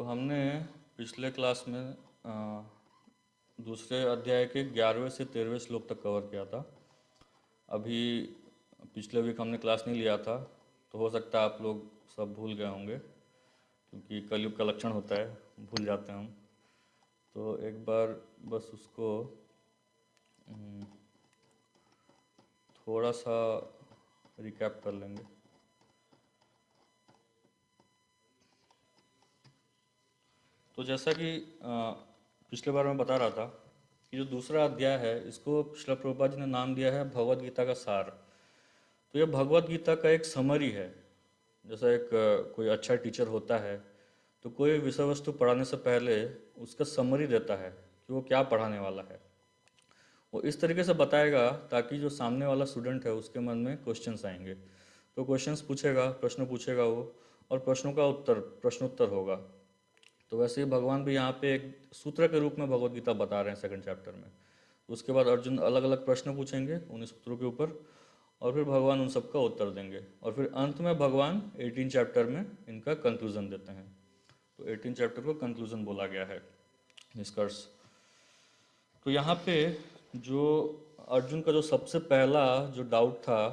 तो हमने पिछले क्लास में दूसरे अध्याय के 11वें से 13वें श्लोक तक कवर किया था। अभी पिछले वीक हमने क्लास नहीं लिया था, तो हो सकता है आप लोग सब भूल गए होंगे, क्योंकि कलयुग का लक्षण होता है, भूल जाते हैं हम। तो एक बार बस उसको थोड़ा सा रिकैप कर लेंगे। तो जैसा कि पिछले बार मैं बता रहा था कि जो दूसरा अध्याय है, इसको श्रील प्रभुपाद जी ने नाम दिया है भगवद गीता का सार। तो यह भगवद गीता का एक समरी है। जैसा एक कोई अच्छा टीचर होता है, तो कोई विषय वस्तु पढ़ाने से पहले उसका समरी देता है कि वो क्या पढ़ाने वाला है। वो इस तरीके से बताएगा ताकि जो सामने वाला स्टूडेंट है उसके मन में क्वेश्चंस आएंगे। तो क्वेश्चंस पूछेगा, प्रश्न पूछेगा वो, और प्रश्नों का उत्तर प्रश्नोत्तर होगा। तो वैसे ही भगवान भी यहाँ पे एक सूत्र के रूप में भगवद गीता बता रहे हैं सेकंड चैप्टर में। उसके बाद अर्जुन अलग अलग प्रश्न पूछेंगे उन्हीं सूत्रों के ऊपर, और फिर भगवान उन सबका उत्तर देंगे, और फिर अंत में भगवान 18 चैप्टर में इनका कंक्लूजन देते हैं। तो 18 चैप्टर को कंक्लूजन बोला गया है, निष्कर्ष। तो यहाँ पे जो अर्जुन का जो सबसे पहला जो डाउट था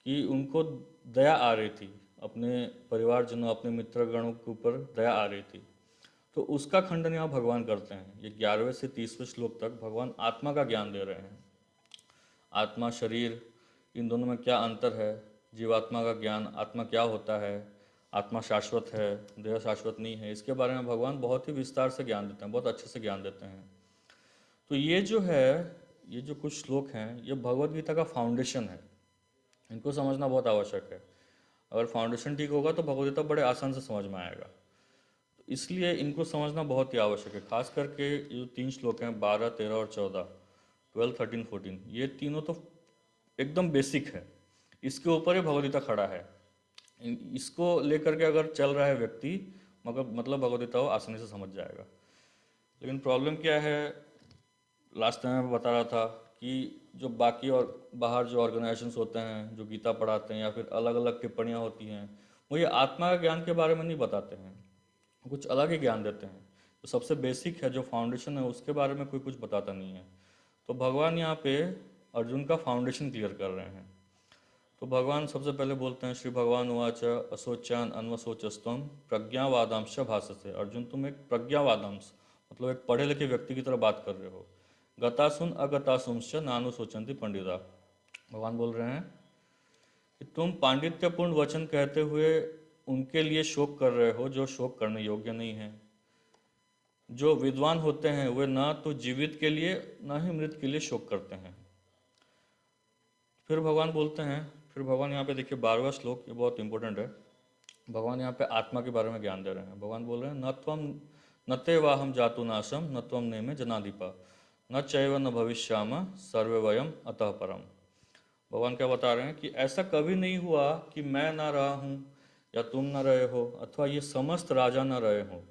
कि उनको दया आ रही थी, अपने परिवारजनों, अपने मित्रगणों के ऊपर दया आ रही थी, तो उसका खंडन यहाँ भगवान करते हैं। ये 11वें से 30वें श्लोक तक भगवान आत्मा का ज्ञान दे रहे हैं। आत्मा, शरीर, इन दोनों में क्या अंतर है, जीवात्मा का ज्ञान, आत्मा क्या होता है, आत्मा शाश्वत है, देह शाश्वत नहीं है, इसके बारे में भगवान बहुत ही विस्तार से ज्ञान देते हैं, बहुत अच्छे से ज्ञान देते हैं। तो ये जो है, ये जो कुछ श्लोक हैं, ये भगवद गीता का फाउंडेशन है। इनको समझना बहुत आवश्यक है। अगर फाउंडेशन ठीक होगा तो भगवद गीता बड़े आसान से समझ में आएगा। तो इसलिए इनको समझना बहुत ही आवश्यक है। खास करके ये जो 3 श्लोक हैं, 12, 13 और 14, 12, 13, 14, ये तीनों तो एकदम बेसिक है। इसके ऊपर ही भगवद गीता खड़ा है। इसको लेकर के अगर चल रहा है व्यक्ति, मगर मतलब भगवद गीता वो आसानी से समझ जाएगा। लेकिन प्रॉब्लम क्या है, लास्ट टाइम मैं बता रहा था कि जो बाकी और बाहर जो ऑर्गेनाइजेशंस होते हैं जो गीता पढ़ाते हैं, या फिर अलग अलग टिप्पणियाँ होती हैं, वो ये आत्मा का ज्ञान के बारे में नहीं बताते हैं, कुछ अलग ही ज्ञान देते हैं। तो सबसे बेसिक है, जो फाउंडेशन है, उसके बारे में कोई कुछ बताता नहीं है। तो भगवान यहाँ पे अर्जुन का फाउंडेशन क्लियर कर रहे हैं। तो भगवान सबसे पहले बोलते हैं, श्री भगवान उवाच असोचान अन्वसोचस्तम प्रज्ञावादांश भाषसे। अर्जुन, तुम एक प्रज्ञावादांश मतलब एक पढ़े लिखे व्यक्ति की तरह बात कर रहे हो। गतासुन अगतासुंश्च नानु सोचंती पंडिता। भगवान बोल रहे हैं कि तुम पांडित्यपूर्ण वचन कहते हुए उनके लिए शोक कर रहे हो जो शोक करने योग्य नहीं है। जो विद्वान होते हैं वे ना तो जीवित के लिए ना ही मृत के लिए शोक करते हैं। फिर भगवान बोलते हैं, फिर भगवान यहाँ पे देखिए 12वां श्लोक, ये बहुत इंपॉर्टेंट है। भगवान यहाँ पे आत्मा के बारे में ज्ञान दे रहे हैं। भगवान बोल रहे हैं, न त्वम न ते वाहम जातु नाशम न त्वम नेमे जनाधिपा न चैव न भविष्याम सर्वे वयम अतः परम। भगवान क्या बता रहे हैं कि ऐसा कभी नहीं हुआ कि मैं ना रहा हूँ या तुम ना रहे हो, अथवा ये समस्त राजा ना रहे हो,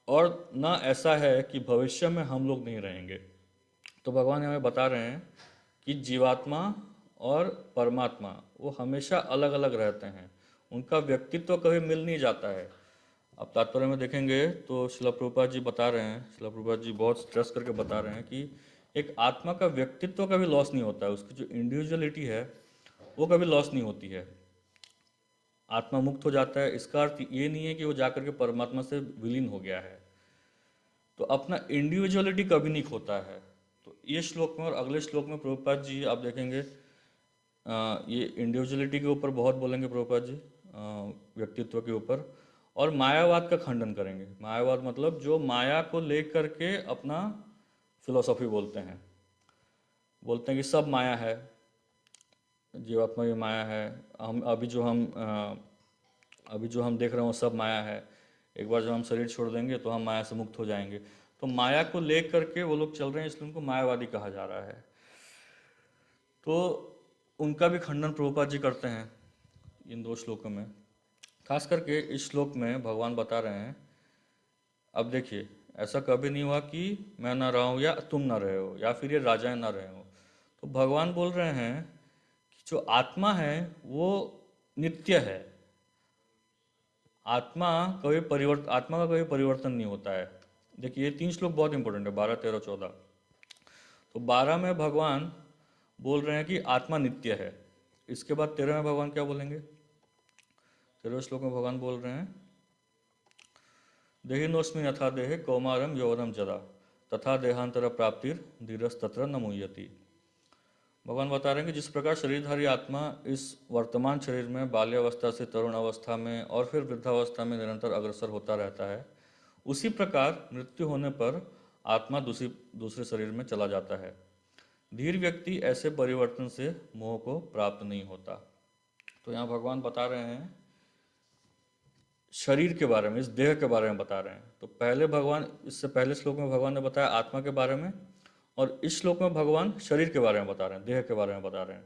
और ना ऐसा है कि भविष्य में हम लोग नहीं रहेंगे। तो भगवान हमें बता रहे हैं कि जीवात्मा और परमात्मा वो हमेशा अलग अलग रहते हैं, उनका व्यक्तित्व कभी मिल नहीं जाता है। अब तात्पर्य में देखेंगे तो श्रील प्रभुपाद जी बता रहे हैं, श्रील प्रभुपाद जी बहुत स्ट्रेस करके बता रहे हैं कि एक आत्मा का व्यक्तित्व कभी लॉस नहीं होता है, उसकी जो इंडिविजुअलिटी है वो कभी लॉस नहीं होती है। आत्मा मुक्त हो जाता है, इसका अर्थ ये नहीं है कि वो जाकर के परमात्मा से विलीन हो गया है। तो अपना इंडिविजुअलिटी कभी नहीं खोता है। तो ये श्लोक में और अगले श्लोक में प्रभुपाद जी आप देखेंगे ये इंडिविजुअलिटी के ऊपर बहुत बोलेंगे प्रभुपाद जी, व्यक्तित्व के ऊपर, और मायावाद का खंडन करेंगे। मायावाद मतलब जो माया को लेकर के अपना फिलोसॉफी बोलते हैं, बोलते हैं कि सब माया है, जीवात्मा भी माया है, हम अभी जो हम देख रहे हो सब माया है, एक बार जब हम शरीर छोड़ देंगे तो हम माया से मुक्त हो जाएंगे। तो माया को लेकर के वो लोग चल रहे हैं, इसलिए उनको मायावादी कहा जा रहा है। तो उनका भी खंडन प्रभुपाद जी करते हैं इन 2 श्लोकों में। खास करके इस श्लोक में भगवान बता रहे हैं, अब देखिए, ऐसा कभी नहीं हुआ कि मैं ना रहा हूँ या तुम ना रहे हो या फिर ये राजाएं ना रहे हो। तो भगवान बोल रहे हैं कि जो आत्मा है वो नित्य है। आत्मा का कभी परिवर्तन नहीं होता है। देखिए ये 3 श्लोक बहुत इंपॉर्टेंट है, 12, 13, 14। तो 12 में भगवान बोल रहे हैं कि आत्मा नित्य है। इसके बाद 13 में भगवान क्या बोलेंगे? 13वें श्लोक में भगवान बोल रहे हैं, देहिनोस्मिन यथा देहे कौमारम यौवनम जरा तथा देहांतर प्राप्तिर धीरस तत्र न मुह्यति। भगवान बता रहे हैं कि जिस प्रकार शरीरधारी आत्मा इस वर्तमान शरीर में बाल्यावस्था से तरुण अवस्था में और फिर वृद्धावस्था में निरंतर अग्रसर होता रहता है, उसी प्रकार मृत्यु होने पर आत्मा दूसरे शरीर में चला जाता है। धीर व्यक्ति ऐसे परिवर्तन से मोह को प्राप्त नहीं होता। तो यहाँ भगवान बता रहे हैं शरीर के बारे में, इस देह के बारे में बता रहे हैं। तो पहले भगवान, इससे पहले श्लोक में भगवान ने बताया आत्मा के बारे में, और इस श्लोक में भगवान शरीर के बारे में बता रहे हैं, देह के बारे में बता रहे हैं।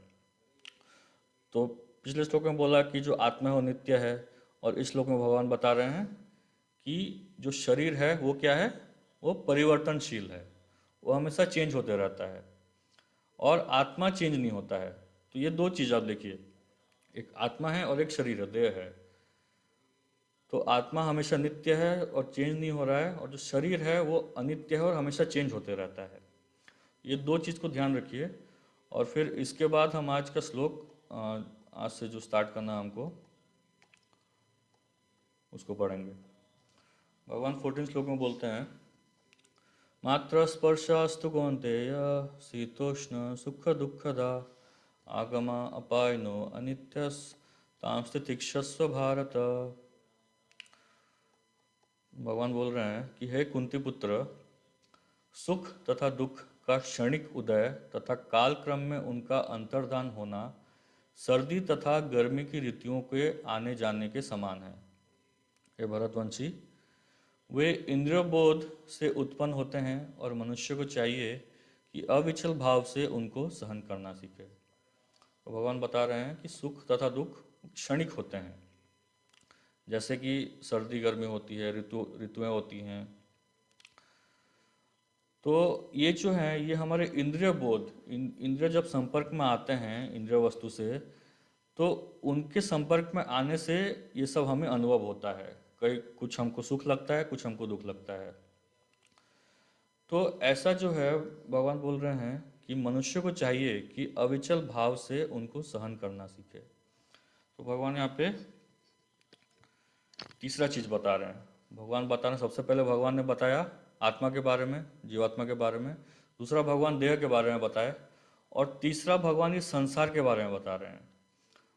तो पिछले श्लोक में बोला कि जो आत्मा है वो नित्य है, और इस श्लोक में भगवान बता रहे हैं कि जो शरीर है वो क्या है, वो परिवर्तनशील है, वो हमेशा चेंज होते रहता है, और आत्मा चेंज नहीं होता है। तो ये दो चीज़ आप देखिए, एक आत्मा है और एक शरीर है, देह है। तो आत्मा हमेशा नित्य है और चेंज नहीं हो रहा है, और जो शरीर है वो अनित्य है और हमेशा चेंज होते रहता है। ये दो चीज़ को ध्यान रखिए। और फिर इसके बाद हम आज का श्लोक, आज से जो स्टार्ट करना है हमको, उसको पढ़ेंगे। भगवान 14 श्लोक में बोलते हैं, मात्र स्पर्शास्तु कौन्तेय शीतोष्ण सुख दुखदा आगमा अपायनो अनित्यस ताम स्थितिक्षस्व भारत। भगवान बोल रहे हैं कि हे कुंती पुत्र, सुख तथा दुख का क्षणिक उदय तथा काल क्रम में उनका अंतर्धान होना सर्दी तथा गर्मी की ऋतुओं के आने जाने के समान है। हे भरतवंशी, वे इंद्रियों से उत्पन्न होते हैं और मनुष्य को चाहिए कि अविचल भाव से उनको सहन करना सीखे। तो भगवान बता रहे हैं कि सुख तथा दुख क्षणिक होते हैं, जैसे कि सर्दी गर्मी होती है, ऋतुएं होती हैं। तो ये जो है, ये हमारे इंद्रिय जब संपर्क में आते हैं इंद्रिय वस्तु से, तो उनके संपर्क में आने से ये सब हमें अनुभव होता है। कुछ हमको सुख लगता है, कुछ हमको दुख लगता है। तो ऐसा जो है, भगवान बोल रहे हैं कि मनुष्य को चाहिए कि अविचल भाव से उनको सहन करना सीखे। तो भगवान यहाँ पे तीसरा चीज बता रहे हैं। भगवान बता रहे हैं, सबसे पहले भगवान ने बताया आत्मा के बारे में, जीवात्मा के बारे में। दूसरा भगवान देह के बारे में बताए, और तीसरा भगवान इस संसार के बारे में बता रहे हैं।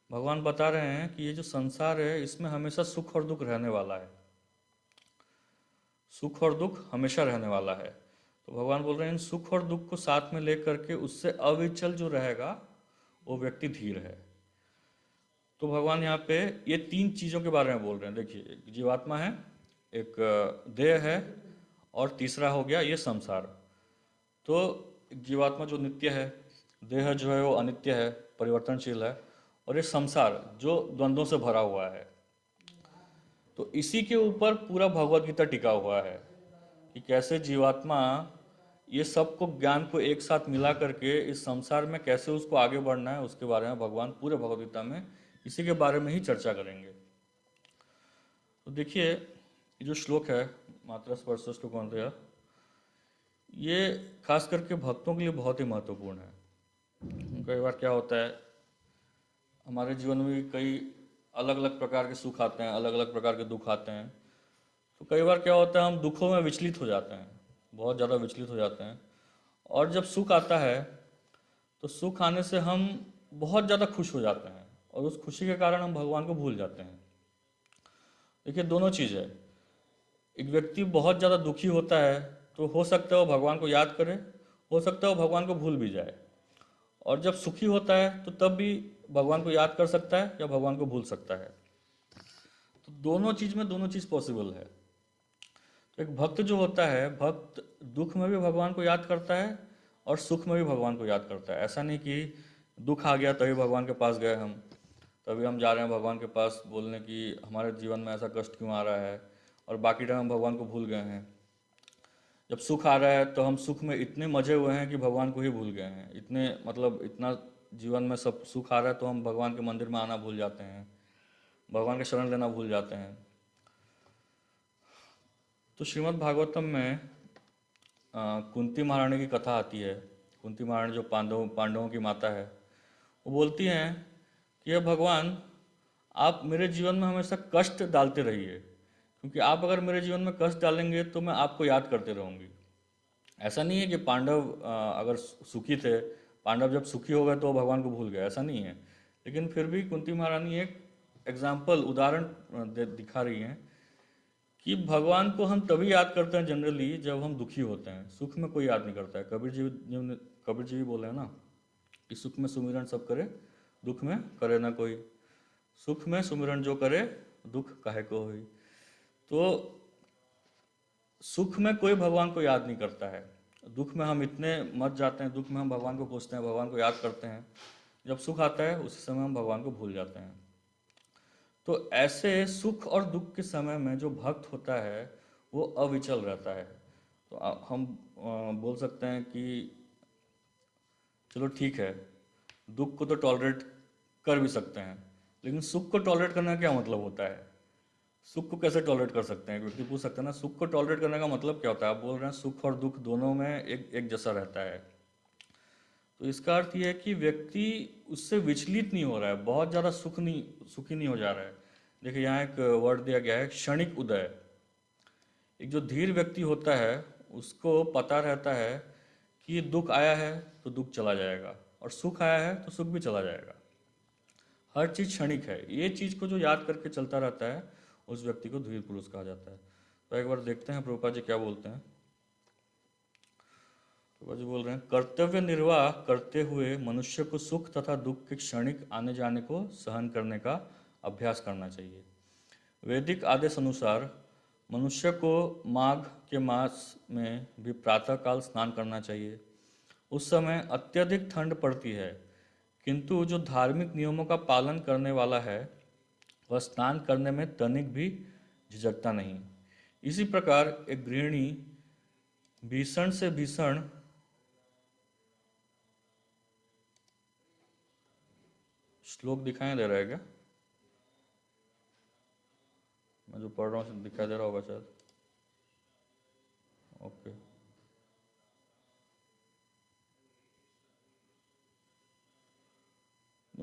भगवान बता रहे हैं कि ये जो संसार है, इसमें हमेशा सुख और दुख रहने वाला है, सुख और दुख हमेशा रहने वाला है। तो भगवान बोल रहे हैं इन सुख और दुख को साथ में लेकर के उससे अविचल जो रहेगा वो व्यक्ति धीर है। तो भगवान यहाँ पे ये तीन चीज़ों के बारे में बोल रहे हैं। देखिए, एक जीवात्मा है, एक देह है, और तीसरा हो गया ये संसार। तो जीवात्मा जो नित्य है, देह जो है वो अनित्य है, परिवर्तनशील है, और ये संसार जो द्वंद्वों से भरा हुआ है। तो इसी के ऊपर पूरा भगवत गीता टिका हुआ है कि कैसे जीवात्मा ये सबको, ज्ञान को एक साथ मिला करके इस संसार में कैसे उसको आगे बढ़ना है, उसके बारे में भगवान पूरे भगवत गीता में इसी के बारे में ही चर्चा करेंगे। तो देखिए, ये जो श्लोक है मात्रा स्पर्श श्लोक मंत्र, ये खास करके भक्तों के लिए बहुत ही महत्वपूर्ण है। कई बार क्या होता है, हमारे जीवन में भी कई अलग अलग प्रकार के सुख आते हैं, अलग अलग प्रकार के दुख आते हैं। तो कई बार क्या होता है, हम दुखों में विचलित हो जाते हैं, बहुत ज़्यादा विचलित हो जाते हैं। और जब सुख आता है, तो सुख आने से हम बहुत ज़्यादा खुश हो जाते हैं, और उस खुशी के कारण हम भगवान को भूल जाते हैं। देखिए, दोनों चीज़ है। एक व्यक्ति बहुत ज़्यादा दुखी होता है, तो हो सकता है वो भगवान को याद करे, हो सकता है वो भगवान को भूल भी जाए। और जब सुखी होता है, तो तब भी भगवान को याद कर सकता है या भगवान को भूल सकता है। तो दोनों चीज़ में दोनों चीज़ पॉसिबल है। तो एक भक्त जो होता है, भक्त दुख में भी भगवान को याद करता है और सुख में भी भगवान को याद करता है। ऐसा नहीं कि दुख आ गया तभी भगवान के पास गए हम, तभी हम जा रहे हैं भगवान के पास बोलने कि हमारे जीवन में ऐसा कष्ट क्यों आ रहा है, और बाकी टाइम हम भगवान को भूल गए हैं। जब सुख आ रहा है तो हम सुख में इतने मजे हुए हैं कि भगवान को ही भूल गए हैं। इतने मतलब इतना जीवन में सब सुख आ रहा है तो हम भगवान के मंदिर में आना भूल जाते हैं, भगवान के शरण लेना भूल जाते हैं। तो श्रीमद् भागवतम में कुंती महारानी की कथा आती है। कुंती महारानी जो पांडवों की माता है, वो बोलती हैं कि हे भगवान, आप मेरे जीवन में हमेशा कष्ट डालते रहिए, क्योंकि आप अगर मेरे जीवन में कष्ट डालेंगे तो मैं आपको याद करते रहूँगी। ऐसा नहीं है कि पांडव अगर सुखी थे, पांडव जब सुखी हो गए तो वो भगवान को भूल गए, ऐसा नहीं है। लेकिन फिर भी कुंती महारानी एक एग्जाम्पल, उदाहरण दिखा रही हैं कि भगवान को हम तभी याद करते हैं जनरली जब हम दुखी होते हैं। सुख में कोई याद नहीं करता है। कबीर जी भी बोले हैं ना कि सुख में सुमिरन सब करे, दुख में करे ना कोई। सुख में सुमिरन जो करे, दुख काहे को होई। तो सुख में कोई भगवान को याद नहीं करता है। दुख में हम इतने मच जाते हैं, दुख में हम भगवान को पूछते हैं, भगवान को याद करते हैं। जब सुख आता है उसी समय हम भगवान को भूल जाते हैं। तो ऐसे सुख और दुख के समय में जो भक्त होता है वो अविचल रहता है। तो हम बोल सकते हैं कि चलो ठीक है, दुख को तो टॉलरेट कर भी सकते हैं, लेकिन सुख को टॉलरेट करने का क्या मतलब होता है? सुख को कैसे टॉलरेट कर सकते हैं? व्यक्ति पूछ सकते हैं ना, सुख को टॉलरेट करने का मतलब क्या होता है? आप बोल रहे हैं सुख और दुख दोनों में एक एक जैसा रहता है। तो इसका अर्थ ये है कि व्यक्ति उससे विचलित नहीं हो रहा है, बहुत ज़्यादा सुखी नहीं हो जा रहा है। देखिए यहाँ एक वर्ड दिया गया है, क्षणिक उदय। एक जो धीर व्यक्ति होता है उसको पता रहता है कि दुख आया है तो दुख चला जाएगा, और सुख आया है तो सुख भी चला जाएगा। हर चीज़ क्षणिक है। ये चीज़ को जो याद करके चलता रहता है उस व्यक्ति को धीर पुरुष कहा जाता है। तो एक बार देखते हैं प्रभुपाद जी क्या बोलते हैं। प्रभुपाद जी बोल रहे हैं, कर्तव्य निर्वाह करते हुए मनुष्य को सुख तथा दुख के क्षणिक आने जाने को सहन करने का अभ्यास करना चाहिए। वैदिक आदेश अनुसार मनुष्य को माघ के मास में भी प्रातःकाल स्नान करना चाहिए। उस समय अत्यधिक ठंड पड़ती है, किंतु जो धार्मिक नियमों का पालन करने वाला है वह स्नान करने में तनिक भी झिझकता नहीं। इसी प्रकार एक गृहिणी भीषण से भीषण श्लोक दिखाई दे रहा है क्या? मैं जो पढ़ रहा हूँ दिखाई दे रहा होगा शायद। ओके,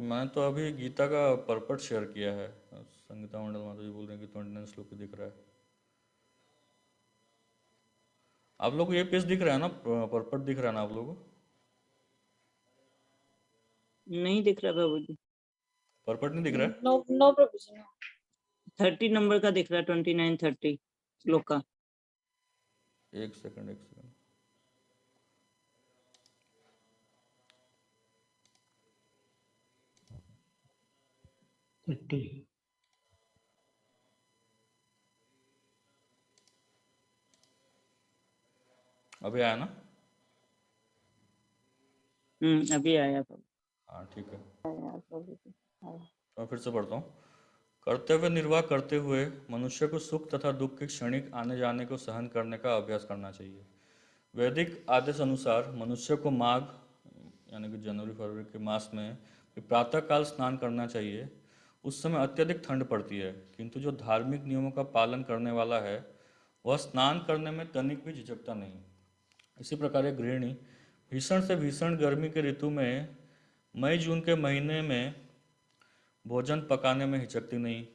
मैं तो अभी गीता का परपट शेयर किया है। संगीता मंडल माता जी बोल रहे हैं कि 29 श्लोक दिख रहा है। आप लोग को ये पेज दिख रहा है ना, परपट दिख रहा है ना आप लोगों को? नहीं दिख रहा बाबू जी। परपट नहीं दिख रहा है? नो नो प्रभु जी, नो। 30 नंबर का दिख रहा है, 29 30 श्लोक का। एक सेकंड, एक सेकंड। अभी आया ना? अभी आया बाबू। हाँ ठीक है, यार प्रभु जी, हाँ। तो मैं फिर से पढ़ता हूँ। कर्तव्य निर्वाह करते हुए मनुष्य को सुख तथा दुख के क्षणिक आने जाने को सहन करने का अभ्यास करना चाहिए। वैदिक आदेश अनुसार मनुष्य को माघ यानी कि जनवरी फरवरी के मास में प्रातःकाल स्नान करना चाहिए। उस समय अत्यधिक ठंड पड़ती है, किंतु जो धार्मिक नियमों का पालन करने वाला है वह स्नान करने में तनिक भी झिझकता नहीं। इसी प्रकार एक गृहिणी भीषण से भीषण गर्मी के ऋतु में मई जून के महीने में भोजन पकाने में हिचकती नहीं।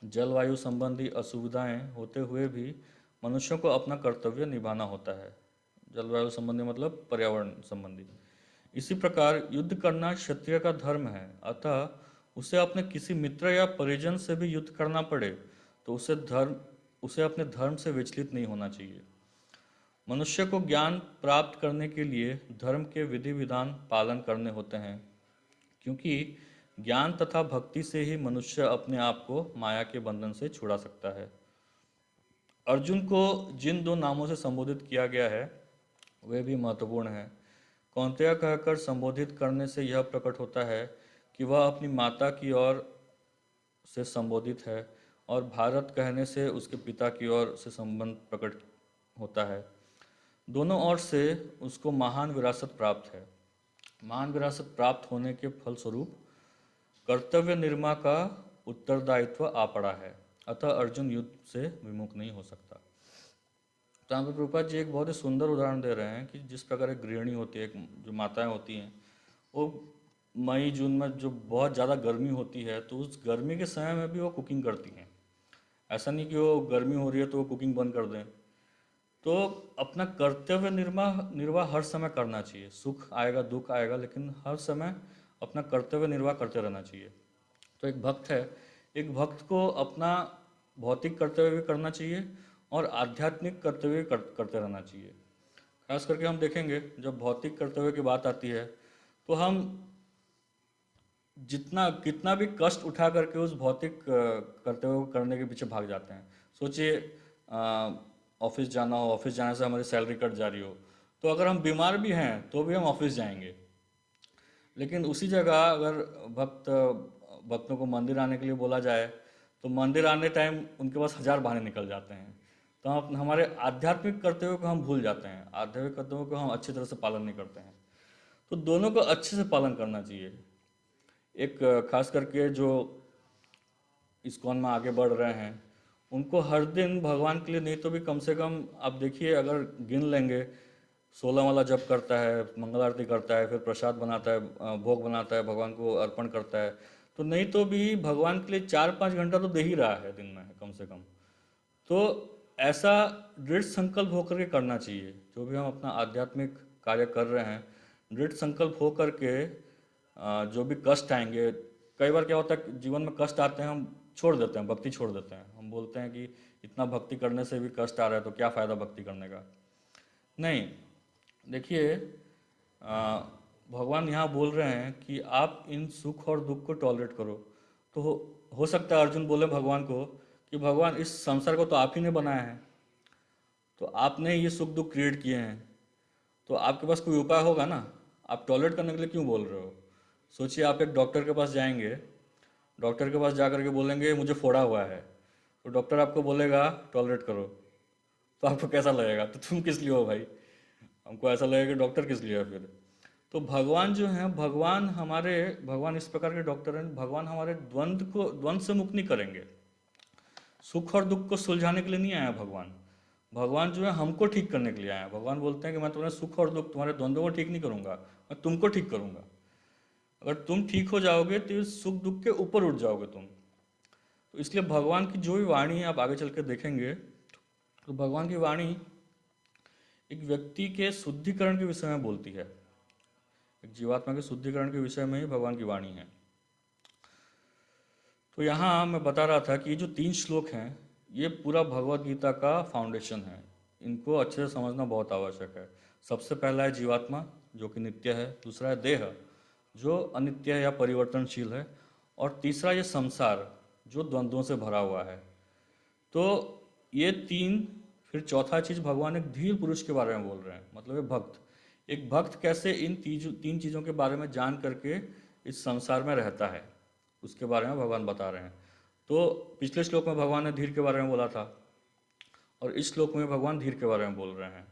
जलवायु संबंधी असुविधाएं होते हुए भी मनुष्यों को अपना कर्तव्य निभाना होता है। जलवायु संबंधी मतलब पर्यावरण संबंधी। इसी प्रकार युद्ध करना क्षत्रिय का धर्म है, अतः उसे अपने किसी मित्र या परिजन से भी युद्ध करना पड़े तो उसे अपने धर्म से विचलित नहीं होना चाहिए। मनुष्य को ज्ञान प्राप्त करने के लिए धर्म के विधि विधान पालन करने होते हैं, क्योंकि ज्ञान तथा भक्ति से ही मनुष्य अपने आप को माया के बंधन से छुड़ा सकता है। अर्जुन को जिन दो नामों से संबोधित किया गया है वे भी महत्वपूर्ण हैं। कौन्तेय कहकर संबोधित करने से यह प्रकट होता है कि वह अपनी माता की ओर से संबोधित है, और भारत कहने से उसके पिता की ओर से संबंध प्रकट होता है। दोनों ओर से उसको महान विरासत प्राप्त है। महान विरासत प्राप्त होने के फलस्वरूप कर्तव्य निर्वाह का उत्तरदायित्व आ पड़ा है, अतः अर्जुन युद्ध से विमुख नहीं हो सकता। तो यहाँ पे प्रभुपाद जी एक बहुत ही सुंदर उदाहरण दे रहे हैं कि जिस प्रकार एक गृहिणी होती है, जो माताएं होती हैं, वो मई जून में जो बहुत ज़्यादा गर्मी होती है तो उस गर्मी के समय में भी वो कुकिंग करती हैं। ऐसा नहीं कि वो गर्मी हो रही है तो वो कुकिंग बंद कर दें। तो अपना कर्तव्य निर्वाह निर्वाह हर समय करना चाहिए। सुख आएगा दुख आएगा, लेकिन हर समय अपना कर्तव्य निर्वाह करते रहना चाहिए। तो एक भक्त है, एक भक्त को अपना भौतिक कर्तव्य भी करना चाहिए और आध्यात्मिक कर्तव्य भी करते रहना चाहिए। खास करके हम देखेंगे जब भौतिक कर्तव्य की बात आती है तो हम जितना कितना भी कष्ट उठा करके उस भौतिक कर्तव्य को करने के पीछे भाग जाते हैं। सोचिए, ऑफिस जाना हो, ऑफिस जाने से हमारी सैलरी कट जा रही हो, तो अगर हम बीमार भी हैं तो भी हम ऑफिस जाएंगे। लेकिन उसी जगह अगर भक्तों को मंदिर आने के लिए बोला जाए तो मंदिर आने टाइम उनके पास हजार बहाने निकल जाते हैं। तो हम हमारे आध्यात्मिक कर्तव्यों को हम भूल जाते हैं, आध्यात्मिक कर्तव्यों को हम अच्छी तरह से पालन नहीं करते हैं। तो दोनों को अच्छे से पालन करना चाहिए। एक खास करके जो इस्कॉन में आगे बढ़ रहे हैं उनको हर दिन भगवान के लिए नहीं तो भी कम से कम आप देखिए, अगर गिन लेंगे, 16 वाला जप करता है, मंगल आरती करता है, फिर प्रसाद बनाता है, भोग बनाता है, भगवान को अर्पण करता है, तो नहीं तो भी भगवान के लिए 4-5 घंटा तो दे ही रहा है दिन में कम से कम। तो ऐसा दृढ़ संकल्प होकर के करना चाहिए। जो भी हम अपना आध्यात्मिक कार्य कर रहे हैं, दृढ़ संकल्प हो करके जो भी कष्ट आएंगे, कई बार क्या होता है जीवन में कष्ट आते हैं, हम छोड़ देते हैं, भक्ति छोड़ देते हैं। हम बोलते हैं कि इतना भक्ति करने से भी कष्ट आ रहा है तो क्या फ़ायदा भक्ति करने का। नहीं, देखिए, आ, भगवान यहाँ बोल रहे हैं कि आप इन सुख और दुख को टॉलरेट करो। तो हो सकता है अर्जुन बोले भगवान को कि भगवान इस संसार को तो आप ही ने बनाया है, तो आपने ये सुख दुख क्रिएट किए हैं, तो आपके पास कोई उपाय होगा ना। आप टॉलरेट करने के लिए क्यों बोल रहे हो। सोचिए, आप एक डॉक्टर के पास जाएंगे, डॉक्टर के पास जा करके बोलेंगे मुझे फोड़ा हुआ है, तो डॉक्टर आपको बोलेगा टॉलरेट करो, तो आपको कैसा लगेगा, तो तुम किस लिए हो भाई। हमको ऐसा लगेगा कि डॉक्टर किस लिए है फिर। तो भगवान जो है, भगवान इस प्रकार के डॉक्टर हैं, भगवान हमारे द्वंद्व से मुक्त नहीं करेंगे। सुख और दुख को सुलझाने के लिए नहीं आया भगवान। भगवान जो है हमको ठीक करने के लिए आया है। भगवान बोलते हैं कि मैं तुम्हारे सुख और दुख, तुम्हारे द्वंद्वों को ठीक नहीं करूंगा, मैं तुमको ठीक करूंगा। अगर तुम ठीक हो जाओगे तो इस सुख दुख के ऊपर उठ जाओगे तुम। तो इसलिए भगवान की जो भी वाणी है, आप आगे चल के देखेंगे तो भगवान की वाणी एक व्यक्ति के शुद्धिकरण के विषय में बोलती है। एक जीवात्मा के शुद्धिकरण के विषय में ही भगवान की वाणी है। तो यहाँ मैं बता रहा था कि ये जो 3 श्लोक हैं, ये पूरा भगवत गीता का फाउंडेशन है। इनको अच्छे से समझना बहुत आवश्यक है। सबसे पहला है जीवात्मा, जो कि नित्य है। दूसरा है देह, जो अनित्य है या परिवर्तनशील है। और तीसरा ये संसार, जो द्वंद्वों से भरा हुआ है। तो ये 3, फिर चौथा चीज़ भगवान एक धीर पुरुष के बारे में बोल रहे हैं, मतलब ये भक्त। एक भक्त कैसे इन 3 चीज़ों के बारे में जान करके इस संसार में रहता है, उसके बारे में भगवान बता रहे हैं। तो पिछले श्लोक में भगवान ने धीर के बारे में बोला था, और इस श्लोक में भगवान धीर के बारे में बोल रहे हैं।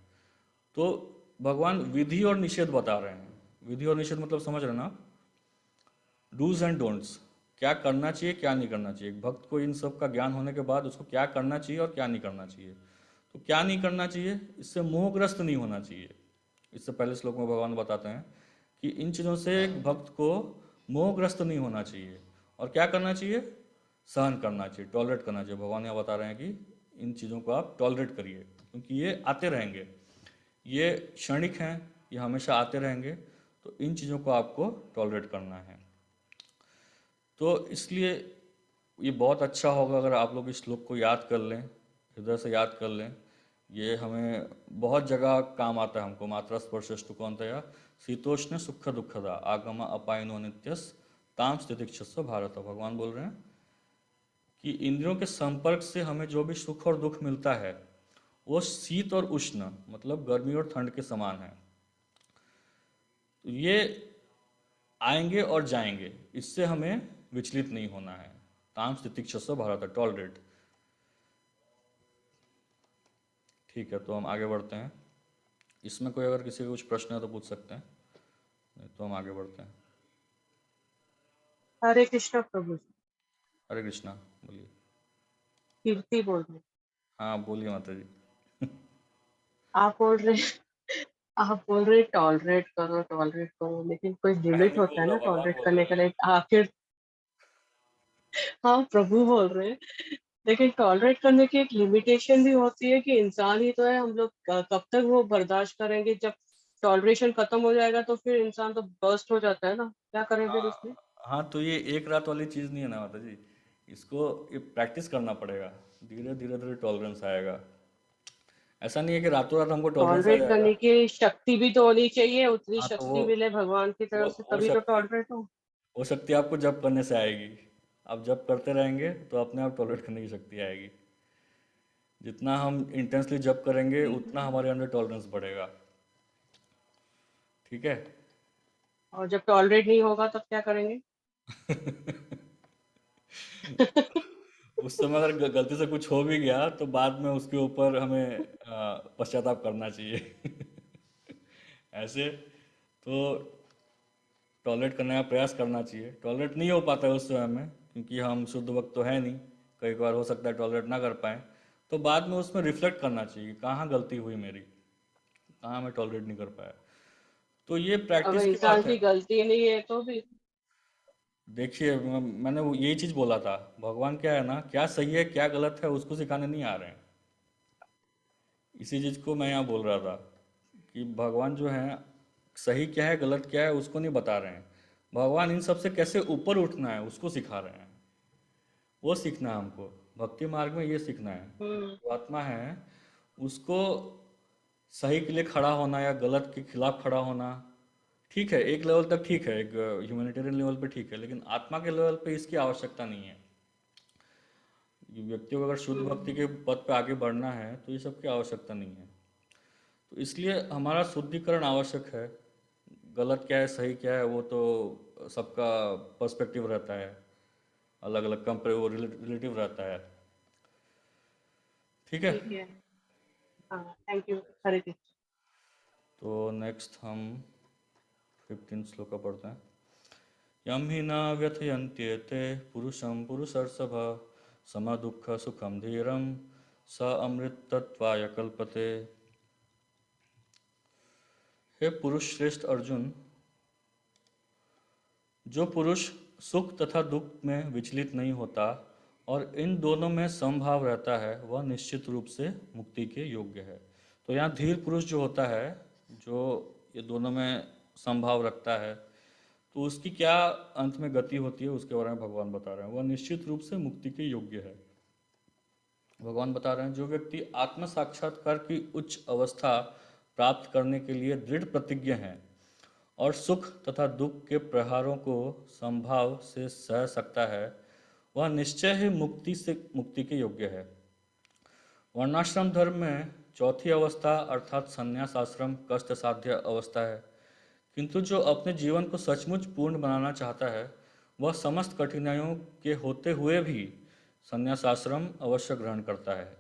तो भगवान विधि और निषेध बता रहे हैं। विधि और निषेध मतलब समझ रहे ना, डूज एंड डोंट्स, क्या करना चाहिए क्या नहीं करना चाहिए। एक भक्त को इन सब का ज्ञान होने के बाद उसको क्या करना चाहिए और क्या नहीं करना चाहिए। तो क्या नहीं करना चाहिए, इससे मोहग्रस्त नहीं होना चाहिए। इससे पहले श्लोक में भगवान बताते हैं कि इन चीज़ों से एक भक्त को मोहग्रस्त नहीं होना चाहिए। और क्या करना चाहिए, सहन करना चाहिए, टॉलरेट करना चाहिए। भगवान यहाँ बता रहे हैं कि इन चीज़ों को आप टॉलरेट करिए, क्योंकि ये आते रहेंगे, ये क्षणिक हैं, ये हमेशा आते रहेंगे। तो इन चीज़ों को आपको टॉलरेट करना है। तो इसलिए ये बहुत अच्छा होगा अगर आप लोग इस श्लोक को याद कर लें, हृदय से याद कर लें। ये हमें बहुत जगह काम आता है। हमको मात्रा स्पर्शस्तु कौन्तेय शीतोष्ण सुख दुखदा आगम अपायनो नित्यस ताम स्थितिक्षस्व भारत। भगवान बोल रहे हैं कि इंद्रियों के संपर्क से हमें जो भी सुख और दुख मिलता है वो शीत और उष्ण, मतलब गर्मी और ठंड के समान है। तो ये आएंगे और जाएंगे, इससे हमें विचलित नहीं होना है। ताम स्थितिक्षस्व भारत, टॉलरेट। ठीक है, तो हम आगे बढ़ते हैं। इसमें कोई अगर किसी का कुछ प्रश्न है तो पूछ सकते हैं, नहीं तो हम आगे बढ़ते हैं। हरे कृष्ण प्रभु जी। हरे कृष्णा, बोलिए। कीर्ति बोल रही। हाँ बोलिए माता जी। आप बोल रहे आप बोल रहे टॉलरेट करो, लेकिन कोई मैं लिमिट नहीं होता बोल है रहा, ना भगवान टॉलरेट बोल करने रहे का, हैं। लाइक आखिर। हाँ, प्रभु बोल रहे हैं। लेकिन टॉलरेट करने की एक लिमिटेशन भी होती है कि इंसान ही तो है हम लोग, कब तक वो बर्दाश्त करेंगे? जब टॉलरेशन खत्म हो जाएगा तो फिर इंसान तो बर्स्ट हो जाता है ना, क्या करें फिर उसमें? हाँ हाँ, तो ये एक रात वाली चीज़ नहीं है ना माता जी, इसको ये प्रैक्टिस करना पड़ेगा। धीरे धीरे धीरे टॉलरेंस आएगा। ऐसा नहीं है कि रातों रात हमको टॉलरेंस आ टॉलरेट जाएगा। करने की शक्ति भी तो होनी चाहिए, उतनी हाँ, तो शक्ति मिले भगवान की तरफ से, वो तभी तो शक्ति टॉलरेट हो। वो शक्ति आपको जप करने से आएगी। आप जप करते रहेंगे तो अपने आप टॉलरेट करने की शक्ति आएगी। जितना हम इंटेंसली जप करेंगे उतना हमारे अंदर टॉलरेंस बढ़ेगा। ठीक है। और जब टॉलरेट नहीं होगा तब क्या करेंगे? उस समय अगर गलती से कुछ हो भी गया तो बाद में उसके ऊपर हमें पश्चाताप करना चाहिए। ऐसे तो टॉलरेट करने का प्रयास करना चाहिए। टॉलरेट नहीं हो पाता है उस समय में, क्योंकि हम शुद्ध वक्त तो है नहीं। कई बार हो सकता है टॉलरेट ना कर पाए, तो बाद में उसमें रिफ्लेक्ट करना चाहिए कि कहाँ गलती हुई मेरी, कहाँ मैं टॉलरेट नहीं कर पाया। तो ये अगर प्रैक्टिस की इंसान बात है। की गलती नहीं है तो भी। देखिए, मैंने यही चीज़ बोला था, भगवान क्या है ना, क्या सही है क्या गलत है उसको सिखाने नहीं आ रहे हैं। इसी चीज़ को मैं यहाँ बोल रहा था कि भगवान जो है, सही क्या है गलत क्या है उसको नहीं बता रहे हैं। भगवान इन सब से कैसे ऊपर उठना है उसको सिखा रहे हैं। वो सीखना है हमको। भक्ति मार्ग में ये सीखना है। हम्म। जो आत्मा है उसको सही के लिए खड़ा होना या गलत के खिलाफ खड़ा होना, ठीक है, एक लेवल तक ठीक है, एक ह्यूमैनिटेरियन लेवल पे ठीक है, लेकिन आत्मा के लेवल पे इसकी आवश्यकता नहीं है। ये व्यक्ति को अगर शुद्ध भक्ति के पद पे आगे बढ़ना है तो ये सब की आवश्यकता नहीं है। तो इसलिए हमारा शुद्धिकरण आवश्यक है। गलत क्या है सही क्या है वो तो सबका पर्सपेक्टिव रहता है, अलग अलग कंपेयर, वो रिलेटिव रहता है। ठीक है। ठीक है। हाँ, थैंक यू। हरे कृष्ण। तो नेक्स्ट हम 15 श्लोक का पढ़ते हैं। यम हि न व्यथयन्त्येते पुरुषं पुरुषर्षभ समदुःख सुखम धीरम स अमृतत्वाय कल्पते। हे पुरुष श्रेष्ठ अर्जुन, जो पुरुष सुख तथा दुख में विचलित नहीं होता और इन दोनों में समभाव रहता है वह निश्चित रूप से मुक्ति के योग्य है। तो यहाँ धीर पुरुष जो होता है, जो ये दोनों में समभाव रखता है, तो उसकी क्या अंत में गति होती है उसके बारे में भगवान बता रहे हैं। वह निश्चित रूप से मुक्ति के योग्य है। भगवान बता रहे हैं जो व्यक्ति आत्म साक्षात्कार की उच्च अवस्था प्राप्त करने के लिए दृढ़ प्रतिज्ञ हैं और सुख तथा दुख के प्रहारों को संभाव से सह सकता है, वह निश्चय ही मुक्ति के योग्य है। वर्णाश्रम धर्म में चौथी अवस्था अर्थात संन्यास आश्रम कष्ट साध्य अवस्था है, किंतु जो अपने जीवन को सचमुच पूर्ण बनाना चाहता है वह समस्त कठिनाइयों के होते हुए भी संन्यास आश्रम अवश्य ग्रहण करता है।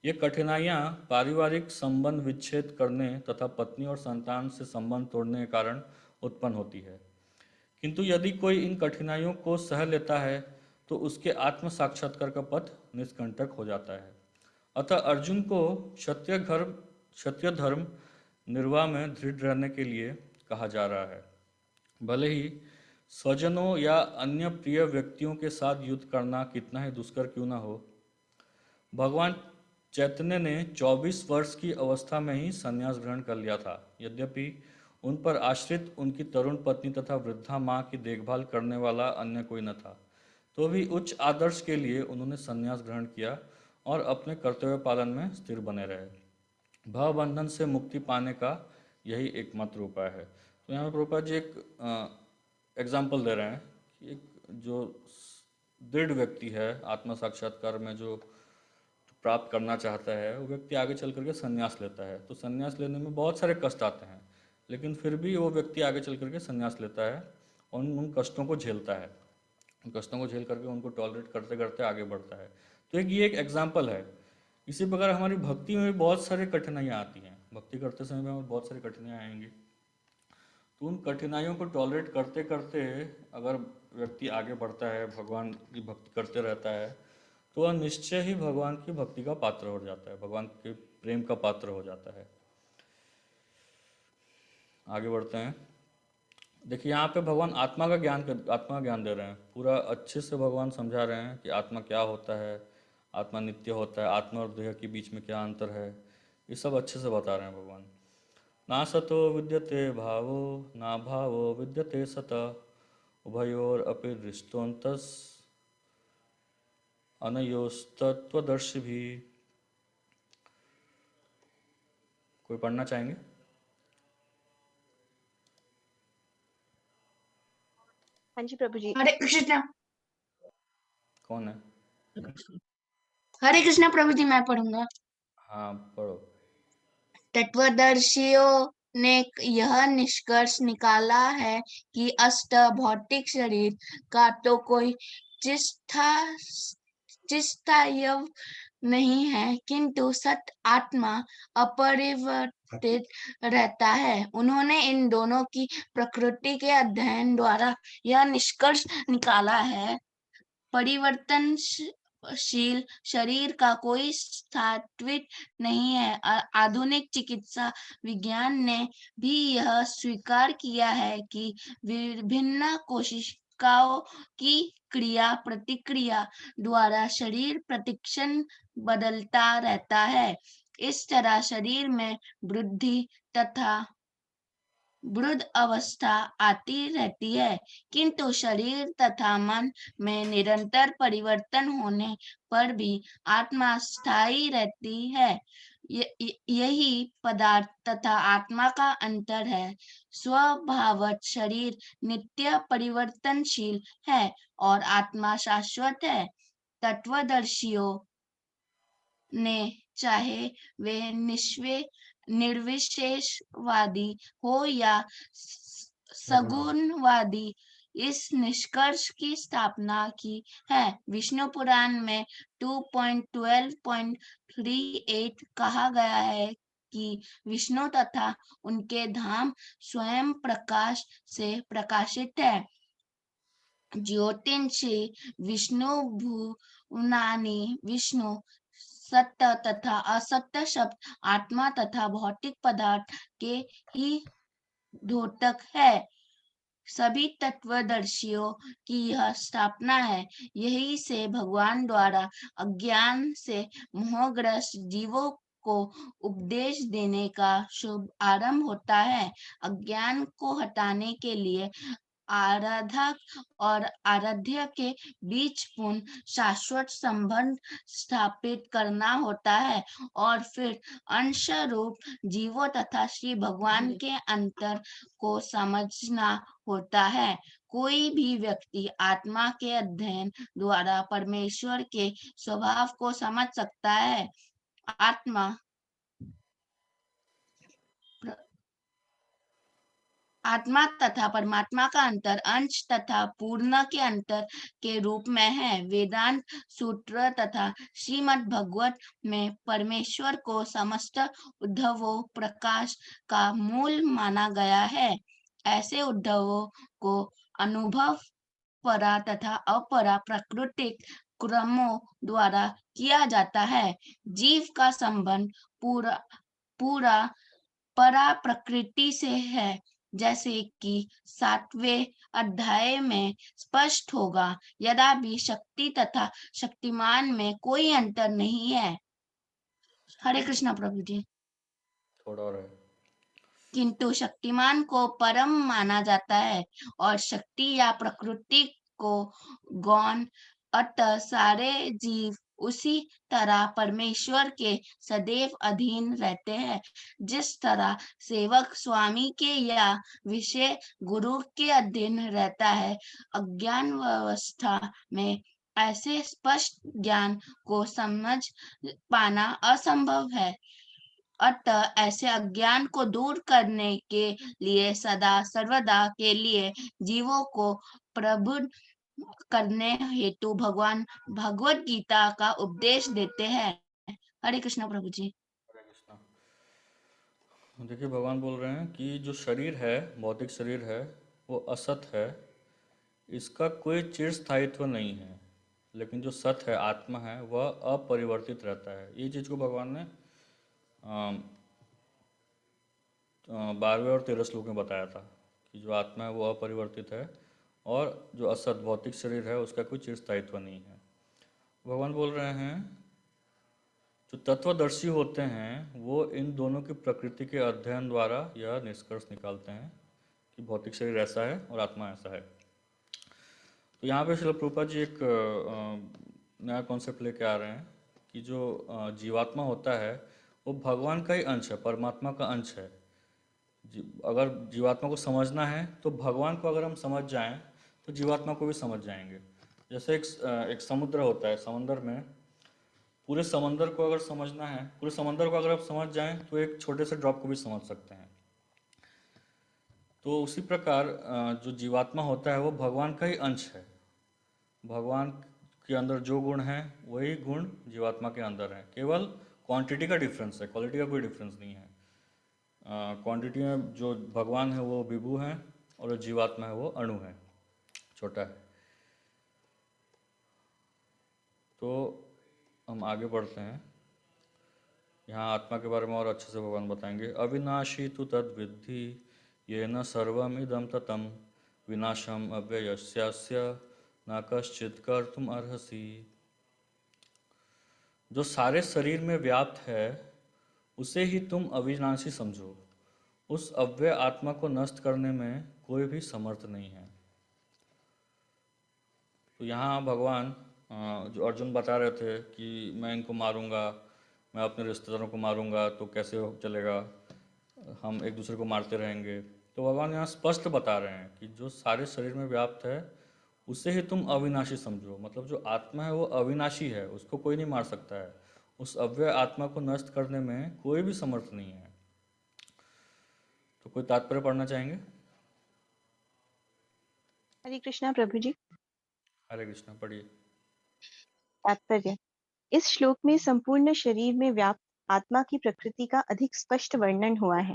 ये कठिनाइयाँ पारिवारिक संबंध विच्छेद करने तथा पत्नी और संतान से संबंध तोड़ने के कारण उत्पन्न होती है, किंतु यदि कोई इन कठिनाइयों को सह लेता है तो उसके आत्म साक्षात्कार का पथ निष्कंटक हो जाता है। अतः अर्जुन को क्षत्रिय धर्म निर्वाह में दृढ़ रहने के लिए कहा जा रहा है। भले ही स्वजनों या अन्य प्रिय व्यक्तियों के साथ युद्ध करना कितना ही दुष्कर क्यों ना हो। भगवान चैतन्य ने 24 वर्ष की अवस्था में ही संन्यास ग्रहण कर लिया था। यद्यपि उन पर आश्रित उनकी तरुण पत्नी तथा वृद्धा माँ की देखभाल करने वाला अन्य कोई न था, तो भी उच्च आदर्श के लिए उन्होंने संन्यास ग्रहण किया और अपने कर्तव्य पालन में स्थिर बने रहे। भव बंधन से मुक्ति पाने का यही एकमात्र उपाय है। तो यहाँ पे प्रभुपाद जी एक एग्जाम्पल दे रहे हैं कि एक जो दृढ़ व्यक्ति है आत्म साक्षात्कार में जो प्राप्त करना चाहता है, वो व्यक्ति आगे चल करके संन्यास लेता है। तो संन्यास लेने में बहुत सारे कष्ट आते हैं, लेकिन फिर भी वो व्यक्ति आगे चल करके संन्यास लेता है और उन कष्टों को झेलता है। उन कष्टों को झेल करके उनको टॉलरेट करते करते आगे बढ़ता है। तो ये एक एग्जाम्पल है। इसी प्रकार हमारी भक्ति में भी बहुत सारी कठिनाइयाँ आती हैं। भक्ति करते समय में हमें बहुत सारी कठिनाइयाँ आएंगी, तो उन कठिनाइयों को टॉलरेट करते करते अगर व्यक्ति आगे बढ़ता है, भगवान की भक्ति करते रहता है, तो वह निश्चय ही भगवान की भक्ति का पात्र हो जाता है, भगवान के प्रेम का पात्र हो जाता है। आगे बढ़ते हैं। देखिए यहाँ पे भगवान आत्मा का ज्ञान दे रहे हैं। पूरा अच्छे से भगवान समझा रहे हैं कि आत्मा क्या होता है, आत्मा नित्य होता है, आत्मा और देह के बीच में क्या अंतर है, ये सब अच्छे से बता रहे हैं भगवान। ना सतो विद्यते भावो ना भावो विद्यते सत उभयोर अपि दृष्टोन्तस अनयोस्तत्वदर्शी भी। कोई पढ़ना चाहेंगे? हाँ जी प्रभु जी। हरे कृष्णा। कौन है? हरे कृष्णा प्रभु जी, मैं पढ़ूंगा। हाँ पढ़ो। तत्वदर्शियों ने यह निष्कर्ष निकाला है कि अष्ट भौतिक शरीर का तो कोई चिस्थायव नहीं है, किंतु सत आत्मा अपरिवर्तित रहता है। उन्होंने इन दोनों की प्रकृति के अध्ययन द्वारा यह निष्कर्ष निकाला है, परिवर्तनशील शरीर का कोई स्थायित्व नहीं है। आधुनिक चिकित्सा विज्ञान ने भी यह स्वीकार किया है कि विभिन्न कोशिकाओं की क्रिया प्रतिक्रिया द्वारा शरीर प्रतिक्षण बदलता रहता है। इस तरह शरीर में वृद्धि तथा वृद्ध अवस्था आती रहती है, किंतु शरीर तथा मन में निरंतर परिवर्तन होने पर भी आत्मा स्थायी रहती है। यही पदार्थ तथा आत्मा का अंतर है। स्वभावत शरीर नित्य परिवर्तनशील है और आत्मा शाश्वत है। तत्वदर्शियों ने, चाहे वे निर्विशेषवादी हो या सगुणवादी, इस निष्कर्ष की स्थापना की है। विष्णु पुराण में 2.12.38 कहा गया है कि विष्णु तथा उनके धाम स्वयं प्रकाश से प्रकाशित है। ज्योतिषी विष्णु भुवनानि विष्णु सत्य तथा असत्य शब्द आत्मा तथा भौतिक पदार्थ के ही द्योतक है। सभी तत्वदर्शियों की यह स्थापना है। यही से भगवान द्वारा अज्ञान से मोहग्रस्त जीवों को उपदेश देने का शुभ आरंभ होता है। अज्ञान को हटाने के लिए आराधक और आराध्य के बीच पूर्ण शाश्वत संबंध स्थापित करना होता है और फिर अंश रूप जीवों तथा श्री भगवान के अंतर को समझना होता है। कोई भी व्यक्ति आत्मा के अध्ययन द्वारा परमेश्वर के स्वभाव को समझ सकता है। आत्मा तथा परमात्मा का अंतर अंश तथा पूर्ण के अंतर के रूप में है। वेदांत सूत्र तथा श्रीमद् भगवत में परमेश्वर को समस्त उद्धवों प्रकाश का मूल माना गया है। ऐसे उद्धवों को अनुभव परा तथा अपरा प्राकृतिक क्रमों द्वारा किया जाता है। जीव का संबंध पूरा परा प्रकृति से है, जैसे कि 7वें अध्याय में स्पष्ट होगा। यद्यपि शक्ति तथा शक्तिमान में कोई अंतर नहीं है। हरे कृष्णा प्रभु जी। थोड़ा और है। किंतु शक्तिमान को परम माना जाता है और शक्ति या प्रकृति को गौण। अतः सारे जीव उसी तरह परमेश्वर के सदैव अधीन रहते हैं। जिस तरह सेवक स्वामी के या विषय गुरु के अधीन रहता है, अज्ञान अवस्था में ऐसे स्पष्ट ज्ञान को समझ पाना असंभव है। अतः ऐसे अज्ञान को दूर करने के लिए सदा सर्वदा के लिए जीवों को प्रबुद्ध करने हेतु भगवान भगवत गीता का उपदेश देते हैं। हरे कृष्णा प्रभु जी। हरे कृष्णा। देखिए भगवान बोल रहे हैं कि जो शरीर है, भौतिक शरीर है, वो असत है, इसका कोई चिर स्थायित्व नहीं है। लेकिन जो सत है, आत्मा है, वह अपरिवर्तित रहता है। ये चीज़ को भगवान ने 12वें और 13 श्लोक में बताया था कि जो आत्मा है वो अपरिवर्तित है और जो असत भौतिक शरीर है उसका कोई चिरस्थायित्व नहीं है। भगवान बोल रहे हैं जो तत्वदर्शी होते हैं वो इन दोनों की प्रकृति के अध्ययन द्वारा यह निष्कर्ष निकालते हैं कि भौतिक शरीर ऐसा है और आत्मा ऐसा है। तो यहाँ पे श्रील प्रभुपाद जी एक नया कॉन्सेप्ट लेके आ रहे हैं कि जो जीवात्मा होता है वो भगवान का ही अंश है, परमात्मा का अंश है। अगर जीवात्मा को समझना है तो भगवान को अगर हम समझ जाएं तो जीवात्मा को भी समझ जाएंगे। जैसे एक समुद्र होता है, समंदर में पूरे समंदर को अगर समझना है, पूरे समंदर को अगर आप समझ जाएं तो एक छोटे से ड्रॉप को भी समझ सकते हैं। तो उसी प्रकार जो जीवात्मा होता है वो भगवान का ही अंश है। भगवान के अंदर जो गुण हैं वही गुण जीवात्मा के अंदर है, केवल क्वांटिटी का डिफरेंस है, क्वालिटी का कोई डिफरेंस नहीं है। क्वांटिटी में जो भगवान है वो विभु है और जो जीवात्मा है वो अणु है, छोटा है। तो हम आगे बढ़ते हैं। यहाँ आत्मा के बारे में और अच्छे से भगवान बताएंगे। अविनाशी तु तद विद्धि येन सर्वमिदं ततं विनाशम अव्ययस्यास्य न कश्चित् कर्तुम अर्हसि। जो सारे शरीर में व्याप्त है उसे ही तुम अविनाशी समझो, उस अव्यय आत्मा को नष्ट करने में कोई भी समर्थ नहीं है। तो यहाँ भगवान जो अर्जुन बता रहे थे कि मैं इनको मारूंगा, मैं अपने रिश्तेदारों को मारूंगा तो कैसे चलेगा, हम एक दूसरे को मारते रहेंगे। तो भगवान यहाँ स्पष्ट बता रहे हैं कि जो सारे शरीर में व्याप्त है उसे ही तुम अविनाशी समझो। मतलब जो आत्मा है वो अविनाशी है, उसको कोई नहीं मार सकता है। उस अव्यय आत्मा को नष्ट करने में कोई भी समर्थ नहीं है। तो कोई तात्पर्य पढ़ना चाहेंगे? हरे कृष्णा प्रभु जी। हरे कृष्णा, पढ़िए। तात्पर्य। इस श्लोक में संपूर्ण शरीर में व्याप्त आत्मा की प्रकृति का अधिक स्पष्ट वर्णन हुआ है।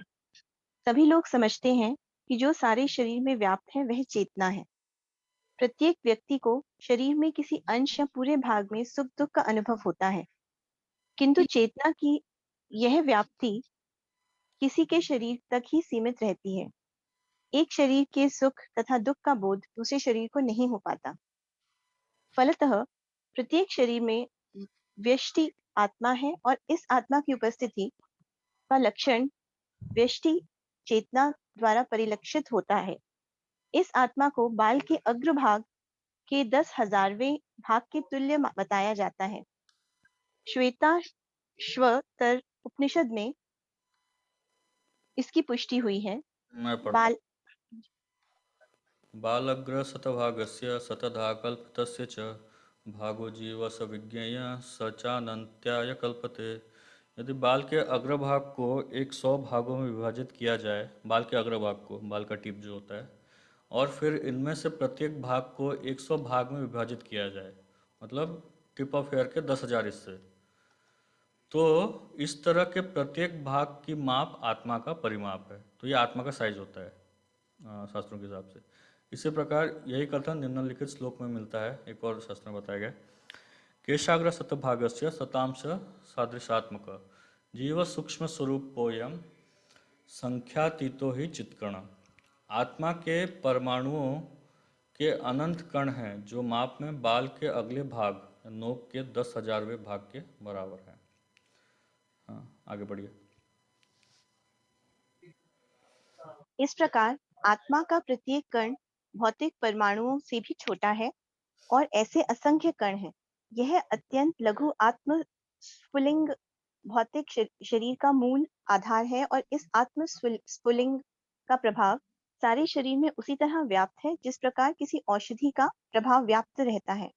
सभी लोग समझते हैं कि जो सारे शरीर में व्याप्त है वह चेतना है। प्रत्येक व्यक्ति को शरीर में किसी अंश या पूरे भाग में सुख दुख का अनुभव होता है, किंतु चेतना की यह व्याप्ति किसी के शरीर तक ही सीमित रहती है। एक शरीर के सुख तथा दुख का बोध दूसरे शरीर को नहीं हो पाता। फलतः प्रत्येक शरीर में व्यष्टि आत्मा है और इस आत्मा की उपस्थिति का लक्षण व्यष्टि चेतना द्वारा परिलक्षित होता है। इस आत्मा को बाल के अग्रभाग के 10,000वें भाग के तुल्य बताया जाता है। श्वेताश्वतर उपनिषद में इसकी पुष्टि हुई है। मैं पढ़ता बाल बालग्र शतभागस्य शतधा कल्पितस्य च भागो जीव स विज्ञेय स चानन्त्याय कल्पते। यदि बाल के अग्रभाग को 100 भागों में विभाजित किया जाए, बाल के अग्रभाग को, बाल का टिप जो होता है, और फिर इनमें से प्रत्येक भाग को 100 भाग में विभाजित किया जाए, मतलब टिप ऑफ हेयर के 10,000 हिस्से, तो इस तरह के प्रत्येक भाग की माप आत्मा का परिमाप है। तो ये आत्मा का साइज होता है शास्त्रों के हिसाब से। इसी प्रकार यही कथन निम्नलिखित श्लोक में मिलता है। एक और शास्त्र में बताया गया, केशाग्र शतभागस्य शतांश सादृशात्मक जीव सूक्ष्म स्वरूपोयम संख्यातीतो ही चित्कर्ण। आत्मा के परमाणुओं के अनंत कण हैं जो माप में बाल के अगले भाग नोक के 10,000वें भाग के बराबर है। हाँ, आगे बढ़िए। इस प्रकार आत्मा का प्रत्येक कण भौतिक परमाणुओं से भी छोटा है और ऐसे असंख्य कण हैं। यह अत्यंत लघु आत्म स्फुलिंग भौतिक शरीर का मूल आधार है और इस आत्म स्फुलिंग का प्रभाव सारे शरीर में उसी तरह व्याप्त है जिस प्रकार किसी औषधि का प्रभाव व्याप्त रहता है।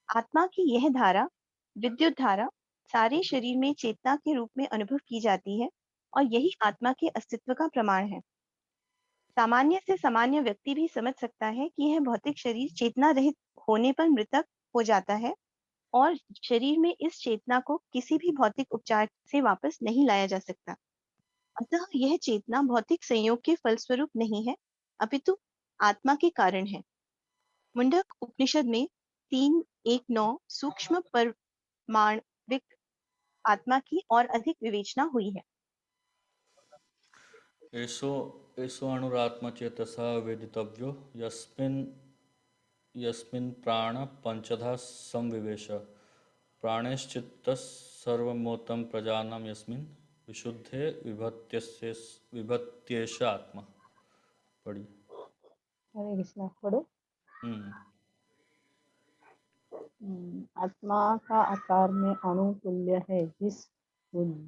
आत्मा की यह धारा, विद्युत धारा, सारे शरीर में चेतना के रूप में अनुभव की जाती है और यही आत्मा के अस्तित्व का प्रमाण है। सामान्य से सामान्य व्यक्ति भी समझ सकता है कि यह भौतिक शरीर चेतना रहित होने पर मृतक हो जाता है और शरीर में इस चेतना को किसी भी भौतिक उपचार से वापस नहीं लाया जा सकता। अतः यह चेतना भौतिक संयोग के फलस्वरूप नहीं है, अपितु आत्मा के कारण है। मुंडक उपनिषद में 3:1-9 सूक्ष्म परमाणविक आत्मा की और अधिक विवेचना हुई है। एषो एषो अणुरात्मा चेतसा वेदितव्यो यस्मिन् प्राण पंचधा संविवेश प्राणैश्चित्तः सर्वमोतं प्रजानां यस्मिन् विशुद्धे विभत्येष आत्मा। पढ़ी। हरे कृष्णा पढ़ो। हम्म। आत्मा का आकार में अणु तुल्य है,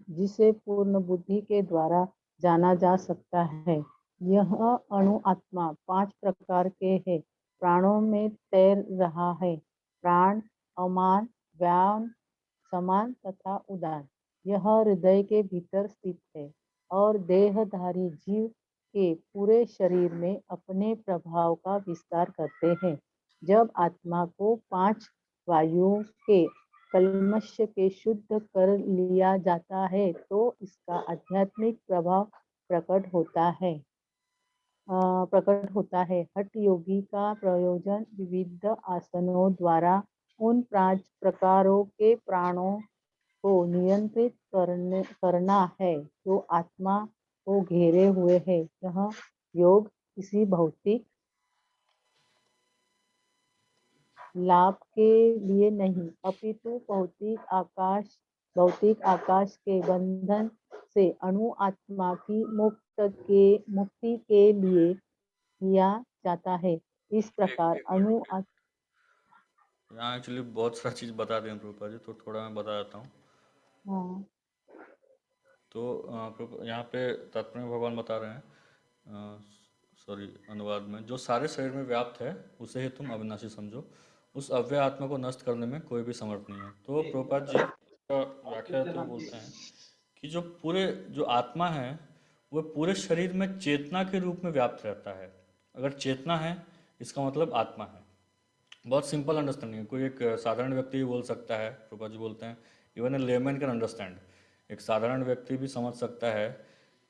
जिसे पूर्ण बुद्धि के द्वारा जाना जा सकता है। यह अणु आत्मा 5 प्रकार के है। प्राणों में तैर रहा है। प्राण, अमान, व्यान, समान तथा उदान। यह हृदय के भीतर स्थित है और देहधारी जीव के पूरे शरीर में अपने प्रभाव का विस्तार करते हैं। जब आत्मा को 5 वायुओं के कल्मश के शुद्ध कर लिया जाता है तो इसका आध्यात्मिक प्रभाव प्रकट होता है। हठ योगी का प्रयोजन विविध आसनों द्वारा उन 5 प्रकारों के प्राणों को नियंत्रित करना है जो आत्मा को घेरे हुए है। यह योग किसी भौतिक लाभ के लिए नहीं, अपितु भौतिक आकाश के बंधन से अणु आत्मा की मुक्ति के लिए किया जाता है। इस प्रकार अणु यहाँ एक्चुअली बहुत सारा चीज़ बता दें प्रभुपाद जी, तो थोड़ा मैं बता देता हूँ। हाँ, तो यहाँ पे तात्पर्य भगवान बता रहे हैं, सॉरी अनुवाद में, जो सारे शरीर में व्याप्त है उसे ही तुम अविनाशी समझो, उस अव्यय आत्मा को नष्ट करने में कोई भी समर्थ नहीं है। तो प्रभुपाद जी का व्याख्या तो बोलते हैं कि जो आत्मा है वो पूरे शरीर में चेतना के रूप में व्याप्त रहता है। अगर चेतना है इसका मतलब आत्मा है। बहुत सिंपल अंडरस्टैंडिंग है। कोई एक साधारण व्यक्ति भी बोल सकता है, प्रभुपाद जी बोलते हैं, even a layman can understand. एक साधारण व्यक्ति भी समझ सकता है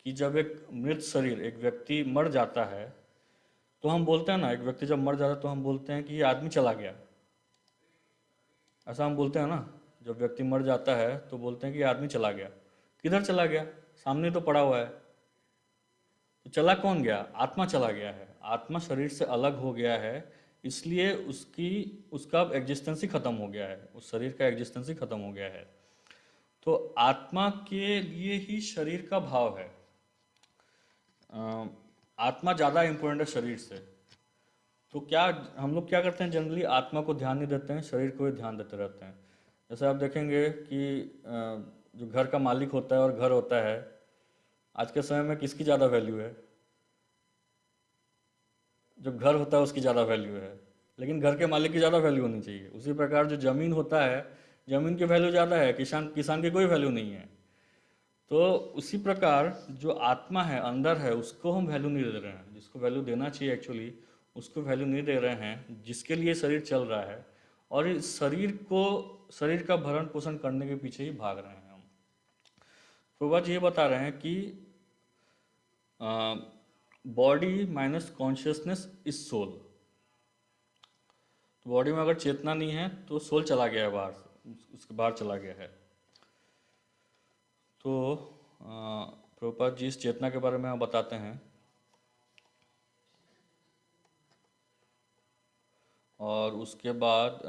कि जब एक मृत शरीर, एक व्यक्ति मर जाता है तो हम बोलते हैं ना, एक व्यक्ति जब मर जाता है तो हम बोलते हैं कि ये आदमी चला गया, ऐसा हम बोलते हैं ना। जब व्यक्ति मर जाता है तो बोलते हैं कि ये आदमी चला गया। किधर चला गया? सामने तो पड़ा हुआ है। तो चला कौन गया? आत्मा चला गया है। आत्मा शरीर से अलग हो गया है, इसलिए उसका एग्जिस्टेंस ही खत्म हो गया है, उस शरीर का एग्जिस्टेंस ही खत्म हो गया है। तो आत्मा के लिए ही शरीर का भाव है। आत्मा ज़्यादा इम्पोर्टेंट है शरीर से। तो क्या हम लोग क्या करते हैं, जनरली आत्मा को ध्यान नहीं देते हैं, शरीर को ही ध्यान देते रहते हैं। जैसे आप देखेंगे कि जो घर का मालिक होता है और घर होता है, आज के समय में किसकी ज़्यादा वैल्यू है? जो घर होता है उसकी ज़्यादा वैल्यू है, लेकिन घर के मालिक की ज़्यादा वैल्यू होनी चाहिए। उसी प्रकार जो ज़मीन होता है, ज़मीन की वैल्यू ज़्यादा है, किसान की कोई वैल्यू नहीं है। तो उसी प्रकार जो आत्मा है, अंदर है, उसको हम वैल्यू नहीं दे रहे हैं। जिसको वैल्यू देना चाहिए एक्चुअली, उसको वैल्यू नहीं दे रहे हैं, जिसके लिए शरीर चल रहा है। और इस शरीर का भरण पोषण करने के पीछे ही भाग रहे हैं हम। प्रभुपाद जी ये बता रहे हैं कि body minus consciousness is soul. तो बॉडी में अगर चेतना नहीं है तो सोल चला गया है बाहर, उसके बाहर चला गया है। तो प्रभुपाद जी इस चेतना के बारे में आप बताते हैं। और उसके बाद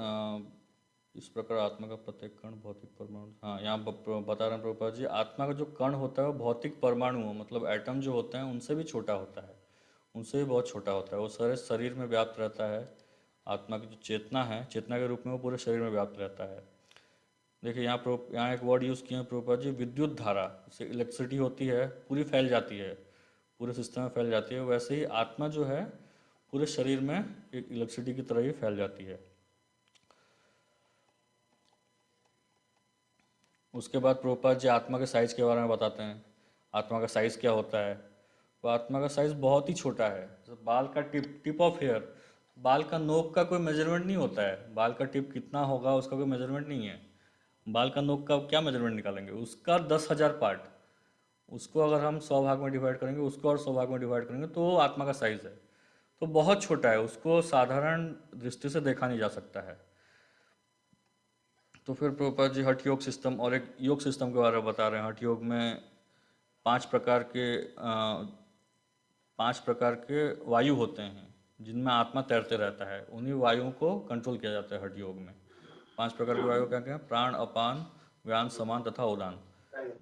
इस प्रकार आत्मा का प्रत्येक कण भौतिक परमाणु, हाँ यहाँ बता रहे हैं प्रभुपाद जी, आत्मा का जो कण होता है वो भौतिक परमाणु, मतलब एटम जो होते हैं उनसे भी छोटा होता है, उनसे भी बहुत छोटा होता है। वो सारे शरीर में व्याप्त रहता है। आत्मा की जो चेतना है, चेतना के रूप में वो पूरे शरीर में व्याप्त रहता है। देखिए यहाँ एक वर्ड यूज़ किया है प्रभुपाद जी, विद्युत धारा। जैसे इलेक्ट्रिसिटी होती है, पूरी फैल जाती है, पूरे सिस्टम में फैल जाती है, वैसे ही आत्मा जो है पूरे शरीर में एक इलेक्ट्रिसिटी की तरह ही फैल जाती है। उसके बाद प्रभुपाद जी आत्मा के साइज़ के बारे में बताते हैं। आत्मा का साइज़ क्या होता है? तो आत्मा का साइज़ बहुत ही छोटा है। जैसे बाल का टिप ऑफ हेयर, बाल का नोक का कोई मेजरमेंट नहीं होता है। बाल का टिप कितना होगा उसका कोई मेजरमेंट नहीं है। बाल का नोक का क्या मेजरमेंट निकालेंगे? उसका 10,000 पार्ट। उसको अगर हम 100 भाग में डिवाइड करेंगे, उसको और 100 भाग में डिवाइड करेंगे, तो वो आत्मा का साइज़ है। तो बहुत छोटा है, उसको साधारण दृष्टि से देखा नहीं जा सकता है। तो फिर प्रभुपाद जी हठ योग सिस्टम और एक योग सिस्टम के बारे में बता रहे हैं। हठ योग में 5 प्रकार के वायु होते हैं जिनमें आत्मा तैरते रहता है। उन्हीं वायुओं को कंट्रोल किया जाता है हठ योग में। 5 प्रकार के वायु क्या क्या हैं? प्राण, अपान, व्यान, समान तथा उदान।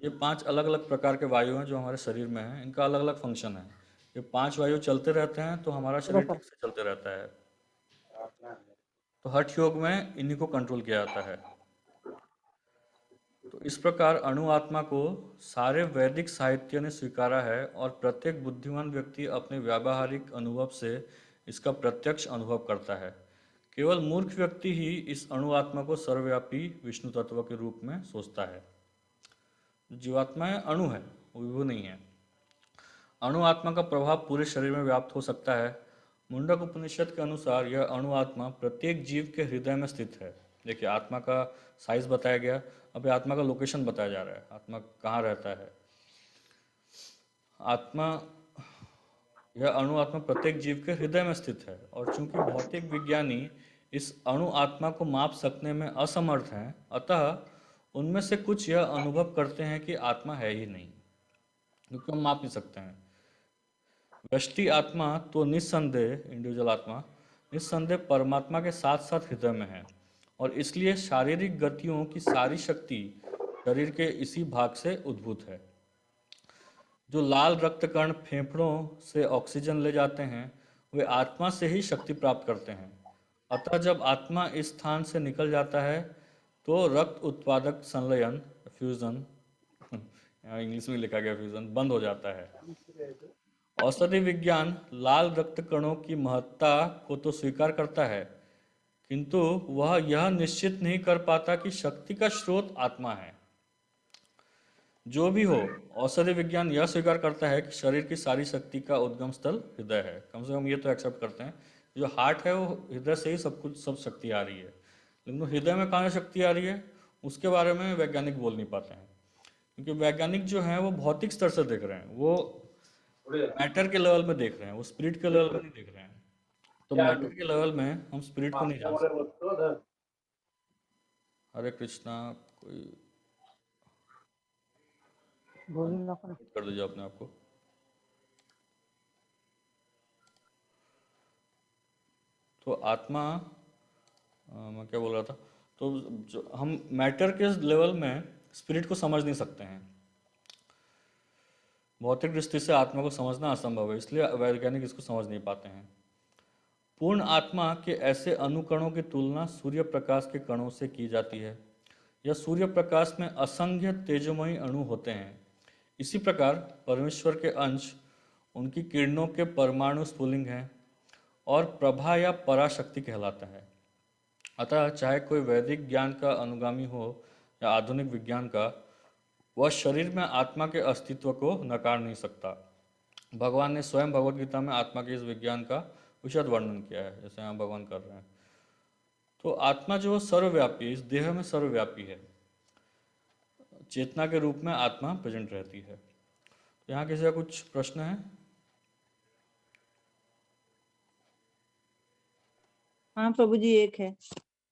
ये 5 अलग अलग प्रकार के वायु हैं जो हमारे शरीर में हैं। इनका अलग अलग फंक्शन है। ये 5 वायु चलते रहते हैं तो हमारा शरीर ठीक से चलते रहता है। तो हठ योग में इन्हीं को कंट्रोल किया जाता है। तो इस प्रकार अणु आत्मा को सारे वैदिक साहित्य ने स्वीकारा है और प्रत्येक बुद्धिमान व्यक्ति अपने व्यावहारिक अनुभव से इसका प्रत्यक्ष अनुभव करता है। केवल मूर्ख व्यक्ति ही इस अणु आत्मा को सर्वव्यापी विष्णु तत्व के रूप में सोचता है। जीवात्मा है, अणु है, वो विभु नहीं है। अणु आत्मा का प्रभाव पूरे शरीर में व्याप्त हो सकता है। मुंडक उपनिषद के अनुसार यह अणु आत्मा प्रत्येक जीव के हृदय में स्थित है। देखिए, आत्मा का साइज बताया गया, अभी आत्मा का लोकेशन बताया जा रहा है, आत्मा कहाँ रहता है। आत्मा, यह अणु आत्मा प्रत्येक जीव के हृदय में स्थित है और चूंकि भौतिक विज्ञानी इस अणु आत्मा को माप सकने में असमर्थ हैं, अतः उनमें से कुछ यह अनुभव करते हैं कि आत्मा है ही नहीं, क्योंकि हम माप नहीं सकते हैं। व्यष्टि आत्मा तो निस्संदेह, इंडिविजुअल आत्मा निस्संदेह परमात्मा के साथ साथ हृदय में है और इसलिए शारीरिक गतियों की सारी शक्ति शरीर के इसी भाग से उद्भूत है। जो लाल रक्त कण फेफड़ों से ऑक्सीजन ले जाते हैं वे आत्मा से ही शक्ति प्राप्त करते हैं। अतः जब आत्मा इस स्थान से निकल जाता है तो रक्त उत्पादक संलयन, फ्यूजन, यहाँ इंग्लिश में लिखा गया फ्यूजन, बंद हो जाता है। औषधि विज्ञान लाल रक्त कणों की महत्ता को तो स्वीकार करता है, किंतु वह यह निश्चित नहीं कर पाता कि शक्ति का स्रोत आत्मा है। जो भी हो, औषधि विज्ञान यह स्वीकार करता है कि शरीर की सारी शक्ति का उद्गम स्थल हृदय है। कम से कम ये तो एक्सेप्ट करते हैं, जो हार्ट है वो हृदय से ही सब शक्ति आ रही है। लेकिन हृदय में कहाँ से शक्ति आ रही है उसके बारे में वैज्ञानिक बोल नहीं पाते हैं, क्योंकि वैज्ञानिक जो हैं वो भौतिक स्तर से देख रहे हैं, वो मैटर के लेवल में देख रहे हैं, वो स्पिरिट के लेवल में नहीं देख रहे हैं। तो मैटर के लेवल में हम स्पिरिट को नहीं जान सकते। हरे कृष्णा, कोई कर दीजिए अपने आप को। तो आत्मा, मैं क्या बोल रहा था, तो जो हम मैटर के लेवल में स्पिरिट को समझ नहीं सकते हैं। भौतिक दृष्टि से आत्मा को समझना असंभव है, इसलिए वैज्ञानिक इसको समझ नहीं पाते हैं। पूर्ण आत्मा के ऐसे अणुकणों की तुलना सूर्य प्रकाश के कणों से की जाती है। यह सूर्य प्रकाश में असंख्य तेजोमयी अणु होते हैं। इसी प्रकार परमेश्वर के अंश उनकी किरणों के परमाणु स्फुलिंग हैं और प्रभा या पराशक्ति कहलाता है। अतः चाहे कोई वैदिक ज्ञान का अनुगामी हो या आधुनिक विज्ञान का, वह शरीर में आत्मा के अस्तित्व को नकार नहीं सकता। भगवान ने स्वयं भगवद गीता में आत्मा के इस विज्ञान का विशद वर्णन किया है, जैसे यहाँ भगवान कर रहे हैं। तो आत्मा जो सर्वव्यापी, इस देह में सर्वव्यापी है, चेतना के रूप में आत्मा प्रेजेंट रहती है। तो यहाँ किसी का कुछ प्रश्न है? हाँ प्रभु जी, एक है।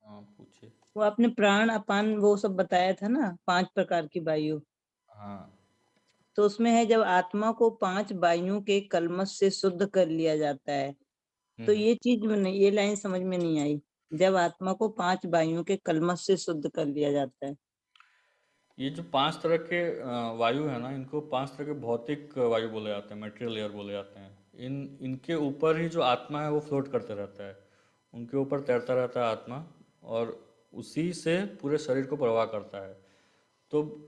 हाँ, पूछिए। वो आपने प्राण, अपान, वो सब बताया था ना, 5 प्रकार की वायु। हाँ, तो उसमें है जब आत्मा को 5 वायुओं के कलमश से शुद्ध कर लिया जाता है, तो ये चीज में नहीं, ये लाइन समझ में नहीं आई। जब आत्मा को 5 वायुओं के कलमश से शुद्ध कर लिया जाता है, ये जो 5 तरह के वायु है ना, इनको 5 तरह के भौतिक वायु बोले जाते हैं, मटेरियल एयर बोले जाते हैं। इनके ऊपर ही जो आत्मा है वो फ्लोट करते रहता है, उनके ऊपर तैरता रहता है आत्मा, और उसी से पूरे शरीर को प्रवाह करता है। तो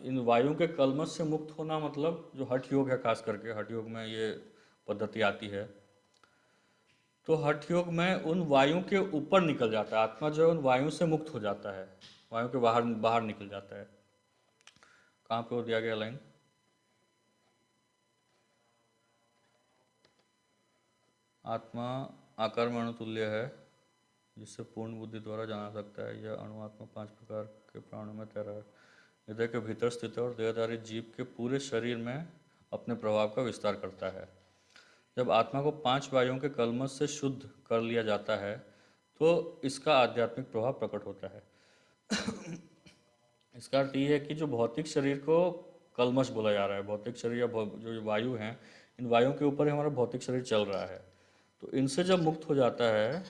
इन वायु के कलमश से मुक्त होना मतलब जो हठ योग है, खास करके हठ योग में ये पद्धति आती है। तो हठ योग में उन वायु के ऊपर निकल जाता है आत्मा, जो है उन वायु से मुक्त हो जाता है, वायु के बाहर बाहर निकल जाता है। कहाँ पे वो दिया गया लाइन? आत्मा आकार में अणुतुल्य है, जिससे पूर्ण बुद्धि द्वारा जाना सकता है। यह अणु आत्मा 5 प्रकार के प्राणों में तैरा है, हृदय के भीतर स्थित है और देहधारी जीव के पूरे शरीर में अपने प्रभाव का विस्तार करता है। जब आत्मा को 5 वायुओं के कलमश से शुद्ध कर लिया जाता है तो इसका आध्यात्मिक प्रभाव प्रकट होता है। इसका अर्थ ये है कि जो भौतिक शरीर को कल्मश बोला जा रहा है, भौतिक शरीर या जो वायु हैं, इन वायुओं के ऊपर ही हमारा भौतिक शरीर चल रहा है। तो इनसे जब मुक्त हो जाता है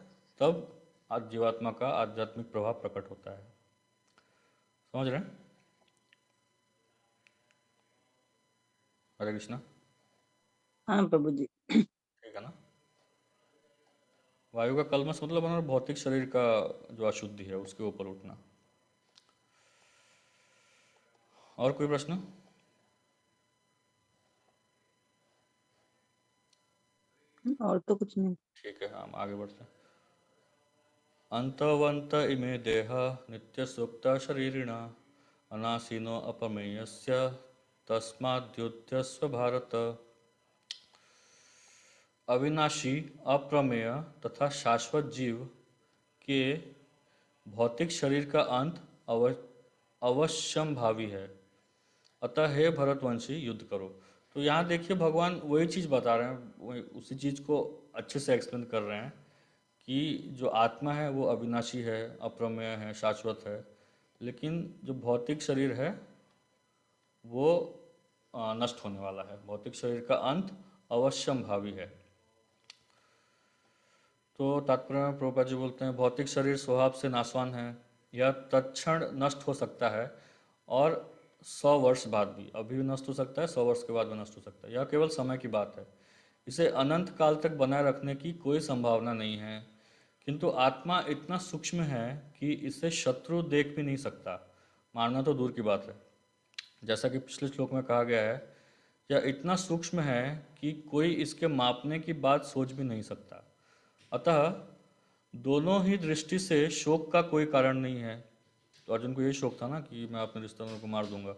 तब आज जीवात्मा का आध्यात्मिक प्रभाव प्रकट होता है। समझ रहे हैं? हरे कृष्णा। हाँ प्रभु जी। ठीक है ना? वायु का कल्मश मतलब हमारा भौतिक शरीर का जो अशुद्धि है उसके ऊपर उठना। और कोई प्रश्न? और तो कुछ नहीं। ठीक है, हम आगे बढ़ते हैं। अंतवंत इमे देह नित्य सुप्त शरीरिणा अनासीनो अपमेयस्य तस्माद्युध्यस्व भारत। अविनाशी, अप्रमेय तथा शाश्वत जीव के भौतिक शरीर का अंत अवश्यंभावी है, अतः हे भरतवंशी युद्ध करो। तो यहाँ देखिए भगवान वही चीज़ बता रहे हैं, उसी चीज़ को अच्छे से एक्सप्लेन कर रहे हैं कि जो आत्मा है वो अविनाशी है, अप्रमेय है, शाश्वत है, लेकिन जो भौतिक शरीर है वो नष्ट होने वाला है। भौतिक शरीर का अंत अवश्यंभावी है। तो तात्पर्य में प्रभुपाद जी बोलते हैं भौतिक शरीर स्वभाव से नाशवान है, यह तत्क्षण नष्ट हो सकता है और 100 वर्ष बाद भी, अभी भी नष्ट हो सकता है, 100 वर्ष के बाद भी नष्ट हो सकता है। यह केवल समय की बात है, इसे अनंत काल तक बनाए रखने की कोई संभावना नहीं है। किंतु आत्मा इतना सूक्ष्म है कि इसे शत्रु देख भी नहीं सकता, मारना तो दूर की बात है। जैसा कि पिछले श्लोक में कहा गया है, यह इतना सूक्ष्म है कि कोई इसके मापने की बात सोच भी नहीं सकता। अतः दोनों ही दृष्टि से शोक का कोई कारण नहीं है। तो अर्जुन को यही शोक था ना कि मैं अपने रिश्तेदारों को मार दूंगा,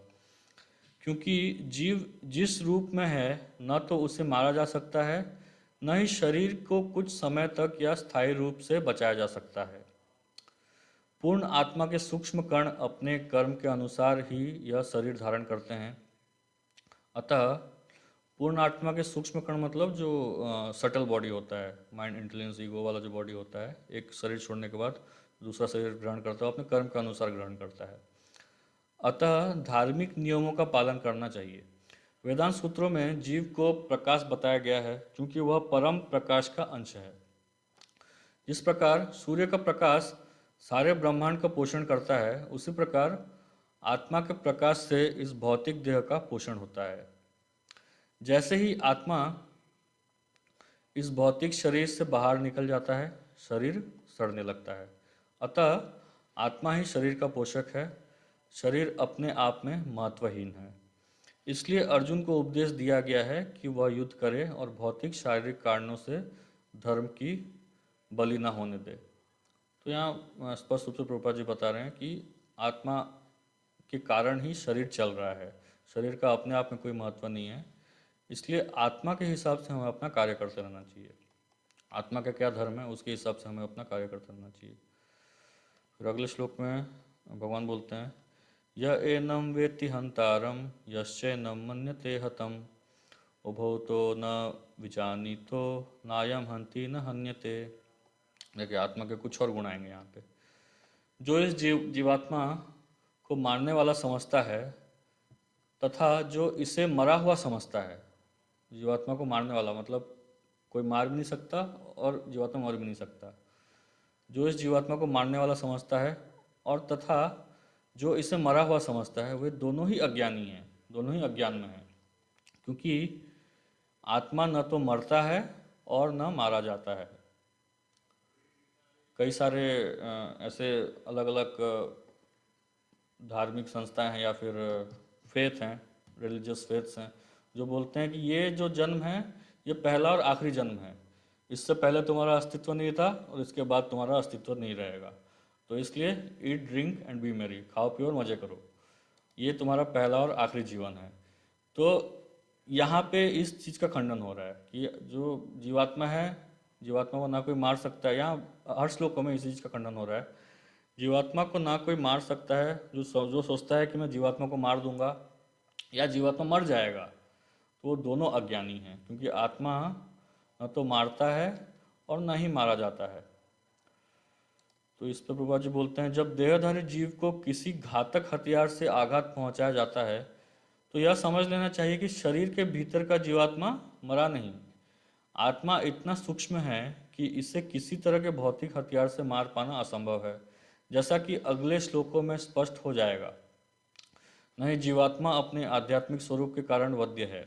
क्योंकि जीव जिस रूप में है न तो उसे मारा जा सकता है, न ही शरीर को कुछ समय तक या स्थायी रूप से बचाया जा सकता है। पूर्ण आत्मा के सूक्ष्म कण अपने कर्म के अनुसार ही यह शरीर धारण करते हैं। अतः पूर्ण आत्मा के सूक्ष्म कण मतलब जो सटल बॉडी होता है, माइंड, इंटेलिजेंस, ईगो वाला जो बॉडी होता है, एक शरीर छोड़ने के बाद दूसरा शरीर ग्रहण करता है, अपने कर्म के अनुसार ग्रहण करता है। अतः धार्मिक नियमों का पालन करना चाहिए। वेदांत सूत्रों में जीव को प्रकाश बताया गया है क्योंकि वह परम प्रकाश का अंश है। जिस प्रकार सूर्य का प्रकाश सारे ब्रह्मांड का पोषण करता है, उसी प्रकार आत्मा के प्रकाश से इस भौतिक देह का पोषण होता है। जैसे ही आत्मा इस भौतिक शरीर से बाहर निकल जाता है, शरीर सड़ने लगता है। अतः आत्मा ही शरीर का पोषक है, शरीर अपने आप में महत्वहीन है। इसलिए अर्जुन को उपदेश दिया गया है कि वह युद्ध करे और भौतिक शारीरिक कारणों से धर्म की बलि ना होने दे। तो यहाँ स्पष्ट रूप से प्रभुपाद जी बता रहे हैं कि आत्मा के कारण ही शरीर चल रहा है, शरीर का अपने आप में कोई महत्व नहीं है। इसलिए आत्मा के हिसाब से हमें अपना कार्य करते रहना चाहिए। आत्मा का क्या धर्म है उसके हिसाब से हमें अपना कार्य करते रहना चाहिए। फिर अगले श्लोक में भगवान बोलते हैं, य एनम वेत्ति हंतारम यश्चैनम मन्यते हतम उभौ तो न विजानीतो नायम हंति न हन्यते। देखिए आत्मा के कुछ और गुण आएंगे यहाँ पे। जो इस जीवात्मा को मारने वाला समझता है तथा जो इसे मरा हुआ समझता है, जीवात्मा को मारने वाला मतलब कोई मार भी नहीं सकता और जीवात्मा मर भी नहीं सकता। जो इस जीवात्मा को मारने वाला समझता है और तथा जो इसे मरा हुआ समझता है, वे दोनों ही अज्ञानी हैं, दोनों ही अज्ञान में हैं। क्योंकि आत्मा न तो मरता है और न मारा जाता है। कई सारे ऐसे अलग अलग धार्मिक संस्थाएं हैं या फिर फेथ हैं, रिलीजियस फेथ्स हैं, जो बोलते हैं कि ये जो जन्म है ये पहला और आखिरी जन्म है, इससे पहले तुम्हारा अस्तित्व नहीं था और इसके बाद तुम्हारा अस्तित्व नहीं रहेगा। तो इसलिए eat drink and B Mary, खाओ पियो और मज़े करो, ये तुम्हारा पहला और आखिरी जीवन है। तो यहाँ पे इस चीज़ का खंडन हो रहा है कि जो जीवात्मा है, जीवात्मा को ना कोई मार सकता है। यहाँ हर श्लोकों में इसी चीज़ का खंडन हो रहा है। जीवात्मा को ना कोई मार सकता है, जो सोचता है कि मैं जीवात्मा को मार दूंगा या जीवात्मा मर जाएगा, तो वो दोनों अज्ञानी हैं। क्योंकि आत्मा न तो मारता है और न ही मारा जाता है। तो इस पर प्रभुपाद जी बोलते हैं, जब देहधारी जीव को किसी घातक हथियार से आघात पहुंचाया जाता है तो यह समझ लेना चाहिए कि शरीर के भीतर का जीवात्मा मरा नहीं। आत्मा इतना सूक्ष्म है कि इसे किसी तरह के भौतिक हथियार से मार पाना असंभव है, जैसा कि अगले श्लोकों में स्पष्ट हो जाएगा। नहीं, जीवात्मा अपने आध्यात्मिक स्वरूप के कारण वध्य है।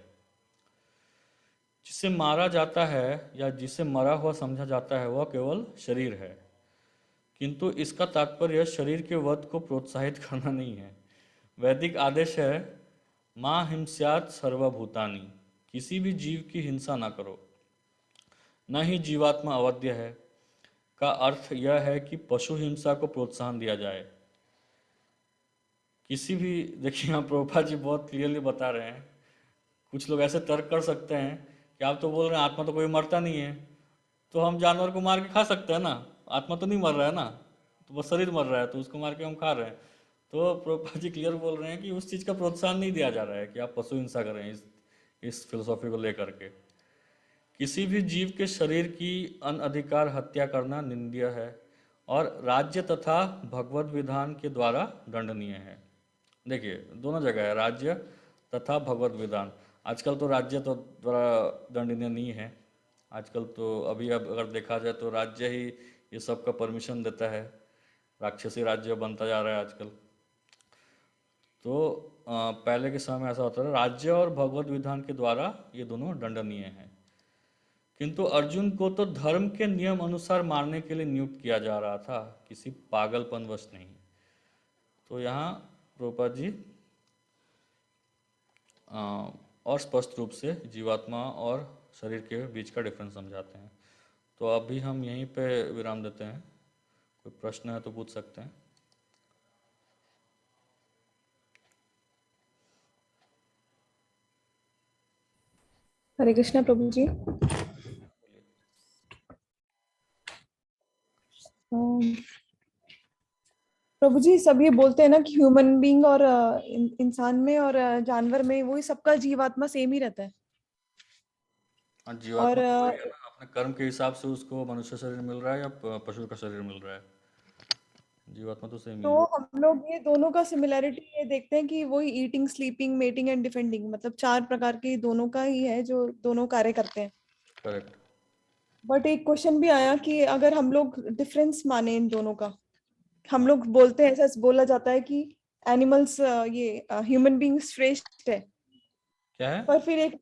जिसे मारा जाता है या जिसे मरा हुआ समझा जाता है वह केवल शरीर है, किंतु इसका तात्पर्य शरीर के वध को प्रोत्साहित करना नहीं है। वैदिक आदेश है, मां हिंस्यात् सर्वभूतानि, किसी भी जीव की हिंसा ना करो। न ही जीवात्मा अवध्य है का अर्थ यह है कि पशु हिंसा को प्रोत्साहन दिया जाए। किसी भी, देखिए यहाँ प्रभुपाद जी बहुत क्लियरली बता रहे हैं। कुछ लोग ऐसे तर्क कर सकते हैं कि आप तो बोल रहे हैं आत्मा तो कोई मरता नहीं है, तो हम जानवर को मार के खा सकते हैं ना, आत्मा तो नहीं मर रहा है ना, तो बस शरीर मर रहा है तो उसको मार के हम खा रहे हैं। तो प्रभुपाद जी क्लियर बोल रहे हैं कि उस चीज़ का प्रोत्साहन नहीं दिया जा रहा है कि आप पशु हिंसा करें। इस फिलोसॉफी को लेकर के किसी भी जीव के शरीर की अनधिकार हत्या करना निंदनीय है और राज्य तथा भगवत विधान के द्वारा दंडनीय है। देखिए दोनों जगह है, राज्य तथा भगवत विधान। आजकल तो राज्य तो द्वारा दंडनीय नहीं है, आजकल तो अभी अब अगर देखा जाए तो राज्य ही ये सब का परमिशन देता है, राक्षसी राज्य बनता जा रहा है आजकल। तो पहले के समय में ऐसा होता था, राज्य और भगवत विधान के द्वारा ये दोनों दंडनीय हैं। किंतु अर्जुन को तो धर्म के नियम अनुसार मारने के लिए नियुक्त किया जा रहा था, किसी पागलपनवश नहीं। तो यहाँ प्रभुपाद जी और स्पष्ट रूप से जीवात्मा और शरीर के बीच का डिफरेंस समझाते हैं। तो अभी हम यहीं पे विराम देते हैं। कोई प्रश्न है तो पूछ सकते हैं। हरे कृष्णा प्रभु जी। प्रभु जी, सब ये बोलते हैं ना कि ह्यूमन बीइंग और इंसान में और जानवर में वही सबका जीवात्मा सेम ही रहता है। जीवात्मा और तो वही है ना, अपने कर्म के हिसाब से उसको मनुष्य शरीर मिल रहा है या पशु का शरीर मिल रहा है, जीवात्मा तो सेम ही तो है। हम लोग ये दोनों का सिमिलैरिटी ये देखते हैं कि वही eating, sleeping, mating and defending, मतलब 4 प्रकार के दोनों का ही है जो दोनों कार्य करते हैं। करेक्ट। बट एक क्वेश्चन भी आया कि अगर हम लोग डिफरेंस माने इन दोनों का, हम लोग बोलते हैं, ऐसा बोला जाता है कि एनिमल्स, ये ह्यूमन बीइंग श्रेष्ठ है, क्या है? पर फिर एक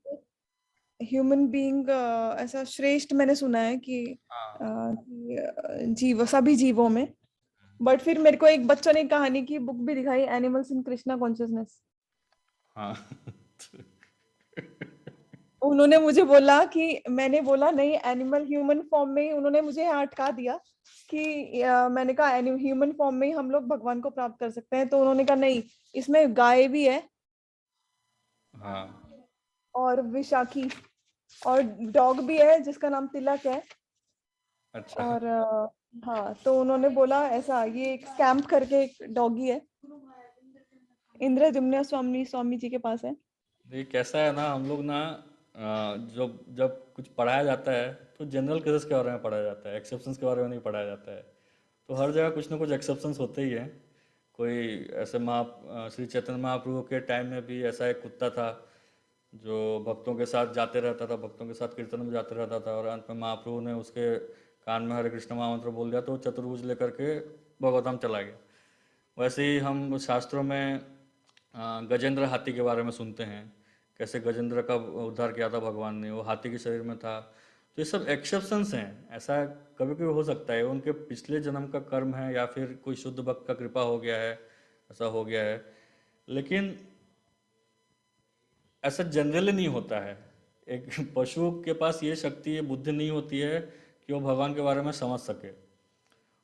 ह्यूमन बीइंग ऐसा श्रेष्ठ मैंने सुना है कि जीव सभी जीवों में। बट फिर मेरे को एक बच्चों ने कहानी की बुक भी दिखाई, एनिमल्स इन कृष्णा कॉन्शियसनेस। हाँ उन्होंने मुझे बोला कि, मैंने बोला नहीं, एनिमल ह्यूमन फॉर्म में ही, उन्होंने मुझे यहाँ अटका दिया कि मैंने कहा ह्यूमन फॉर्म में ही हम लोग भगवान को प्राप्त कर सकते हैं। तो उन्होंने कहा नहीं, इसमें गाय भी है, हाँ और विशाखी, और डॉग भी है जिसका नाम तिलक है। अच्छा। और हाँ, तो उन्होंने बोला ऐसा, ये एक स्कैम्प करके एक डॉगी है, इंद्रजम्ना स्वामी जी के पास है। ये कैसा है ना, हम लोग ना जब जब कुछ पढ़ाया जाता है तो जनरल केसेस के बारे में पढ़ाया जाता है, एक्सेप्शंस के बारे में नहीं पढ़ाया जाता है। तो हर जगह कुछ ना कुछ एक्सेप्शंस होते ही हैं। कोई ऐसे श्री चैतन्य महाप्रभु के टाइम में भी ऐसा एक कुत्ता था जो भक्तों के साथ जाते रहता था, भक्तों के साथ कीर्तन में जाते रहता था, और अंत में महाप्रभु ने उसके कान में हरे कृष्ण महामंत्र बोल दिया तो वो चतुर्भुज लेकर के भगवतधाम चला गया। वैसे ही हम शास्त्रों में गजेंद्र हाथी के बारे में सुनते हैं, कैसे गजेंद्र का उद्धार किया था भगवान ने, वो हाथी के शरीर में था। तो ये सब एक्सेप्शंस हैं। ऐसा कभी कभी हो सकता है उनके पिछले जन्म का कर्म है या फिर कोई शुद्ध भक्त का कृपा हो गया है, ऐसा हो गया है, लेकिन ऐसा जनरली नहीं होता है। एक पशु के पास ये शक्ति, ये बुद्धि नहीं होती है कि वो भगवान के बारे में समझ सके।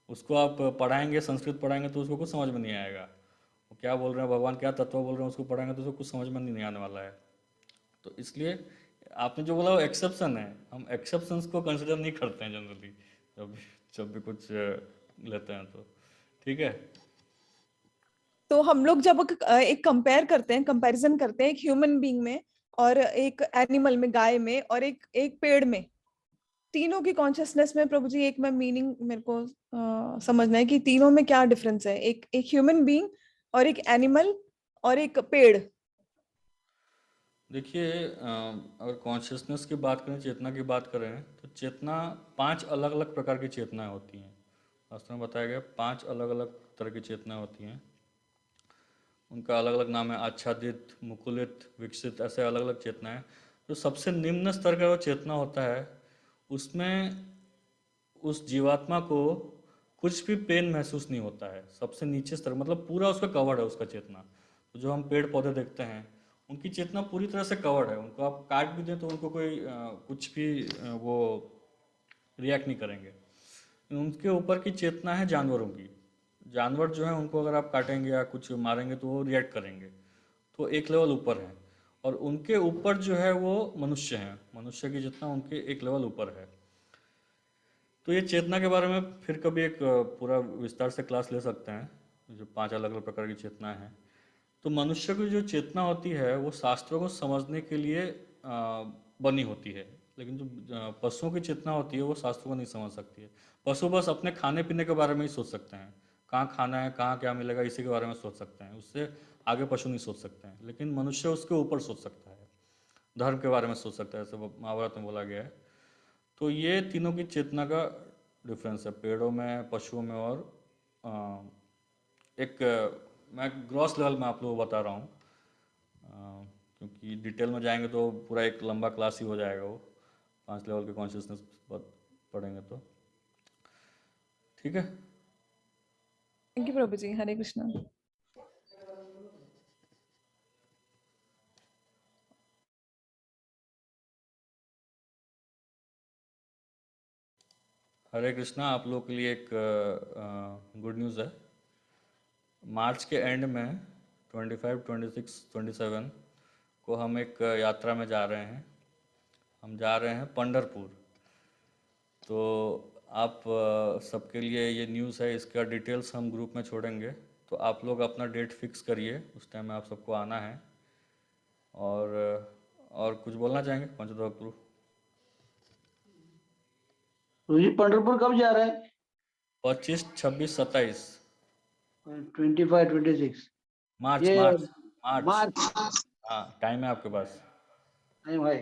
उसको आप पढ़ाएंगे, संस्कृत पढ़ाएंगे तो उसको कुछ समझ में नहीं आएगा, वो क्या बोल रहे हैं, भगवान क्या तत्व बोल रहे हैं, उसको पढ़ाएंगे तो उसको कुछ समझ में नहीं आने वाला है। तो इसलिए आपने जो बोला वो एक्सेप्शन है, हम एक्सेप्शंस को कंसिडर नहीं करते हैं जनरली जब भी कुछ लेते हैं तो। ठीक है। तो हम लोग जब एक कंपेयर करते हैं, कंपैरिजन करते हैं एक ह्यूमन बीइंग में और एक एनिमल में, गाय में और एक पेड़ में, तीनों की कॉन्शियसनेस में प्रभु जी एक मैं मीनिंग मेरे को समझना है कि तीनों में क्या डिफरेंस है, एक ह्यूमन बीइंग और एक एनिमल और एक पेड़। देखिए अगर कॉन्शियसनेस की बात करें, चेतना की बात करें, तो चेतना 5 अलग अलग प्रकार की चेतनाएं होती हैं। शास्त्र में बताया गया 5 अलग अलग तरह की चेतनाएं होती हैं। उनका अलग अलग नाम है, आच्छादित, मुकुलित, विकसित, ऐसे अलग अलग चेतनाएं। जो सबसे निम्न स्तर का वो चेतना होता है, उसमें उस जीवात्मा को कुछ भी पेन महसूस नहीं होता है। सबसे नीचे स्तर, मतलब पूरा उसका कवर्ड है उसका चेतना। तो जो हम पेड़ पौधे देखते हैं, उनकी चेतना पूरी तरह से कवर्ड है। उनको आप काट भी दें तो उनको कोई कुछ भी वो रिएक्ट नहीं करेंगे। उनके ऊपर की चेतना है जानवरों की। जानवर जो है उनको अगर आप काटेंगे या कुछ मारेंगे तो वो रिएक्ट करेंगे, तो एक लेवल ऊपर है। और उनके ऊपर जो है वो मनुष्य हैं, मनुष्य की चेतना उनके एक लेवल ऊपर है। तो ये चेतना के बारे में फिर कभी एक पूरा विस्तार से क्लास ले सकते हैं, जो 5 अलग अलग प्रकार की चेतनाएं हैं। तो मनुष्य की जो चेतना होती है वो शास्त्रों को समझने के लिए बनी होती है, लेकिन जो पशुओं की चेतना होती है वो शास्त्रों को नहीं समझ सकती है। पशु बस अपने खाने पीने के बारे में ही सोच सकते हैं, कहाँ खाना है, कहाँ क्या मिलेगा, इसी के बारे में सोच सकते हैं। उससे आगे पशु नहीं सोच सकते हैं। लेकिन मनुष्य उसके ऊपर सोच सकता है, धर्म के बारे में सोच सकता है, ऐसे महाभारत में बोला गया है। तो ये तीनों की चेतना का डिफरेंस है, पेड़ों में, पशुओं में और एक मैं ग्रॉस लेवल में आप लोगों को बता रहा हूँ, क्योंकि डिटेल में जाएंगे तो पूरा एक लंबा क्लास ही हो जाएगा। वो 5 लेवल के कॉन्शियसनेस पढ़ेंगे तो ठीक है। थैंक यू प्रभु जी। हरे कृष्णा। हरे कृष्णा। आप लोगों के लिए एक गुड न्यूज़ है। मार्च के एंड में 25, 26, 27 को हम एक यात्रा में जा रहे हैं। हम जा रहे हैं पंढरपुर। तो आप सबके लिए ये न्यूज़ है, इसका डिटेल्स हम ग्रुप में छोड़ेंगे। तो आप लोग अपना डेट फिक्स करिए, उस टाइम में आप सबको आना है। और कुछ बोलना चाहेंगे पंचोदय गुरु? जी पंढरपुर कब जा रहे हैं? 25, 26, 27 25, 26 मार्च। ये मार्च मार्च मार्च हाँ, टाइम है आपके पास? नहीं भाई।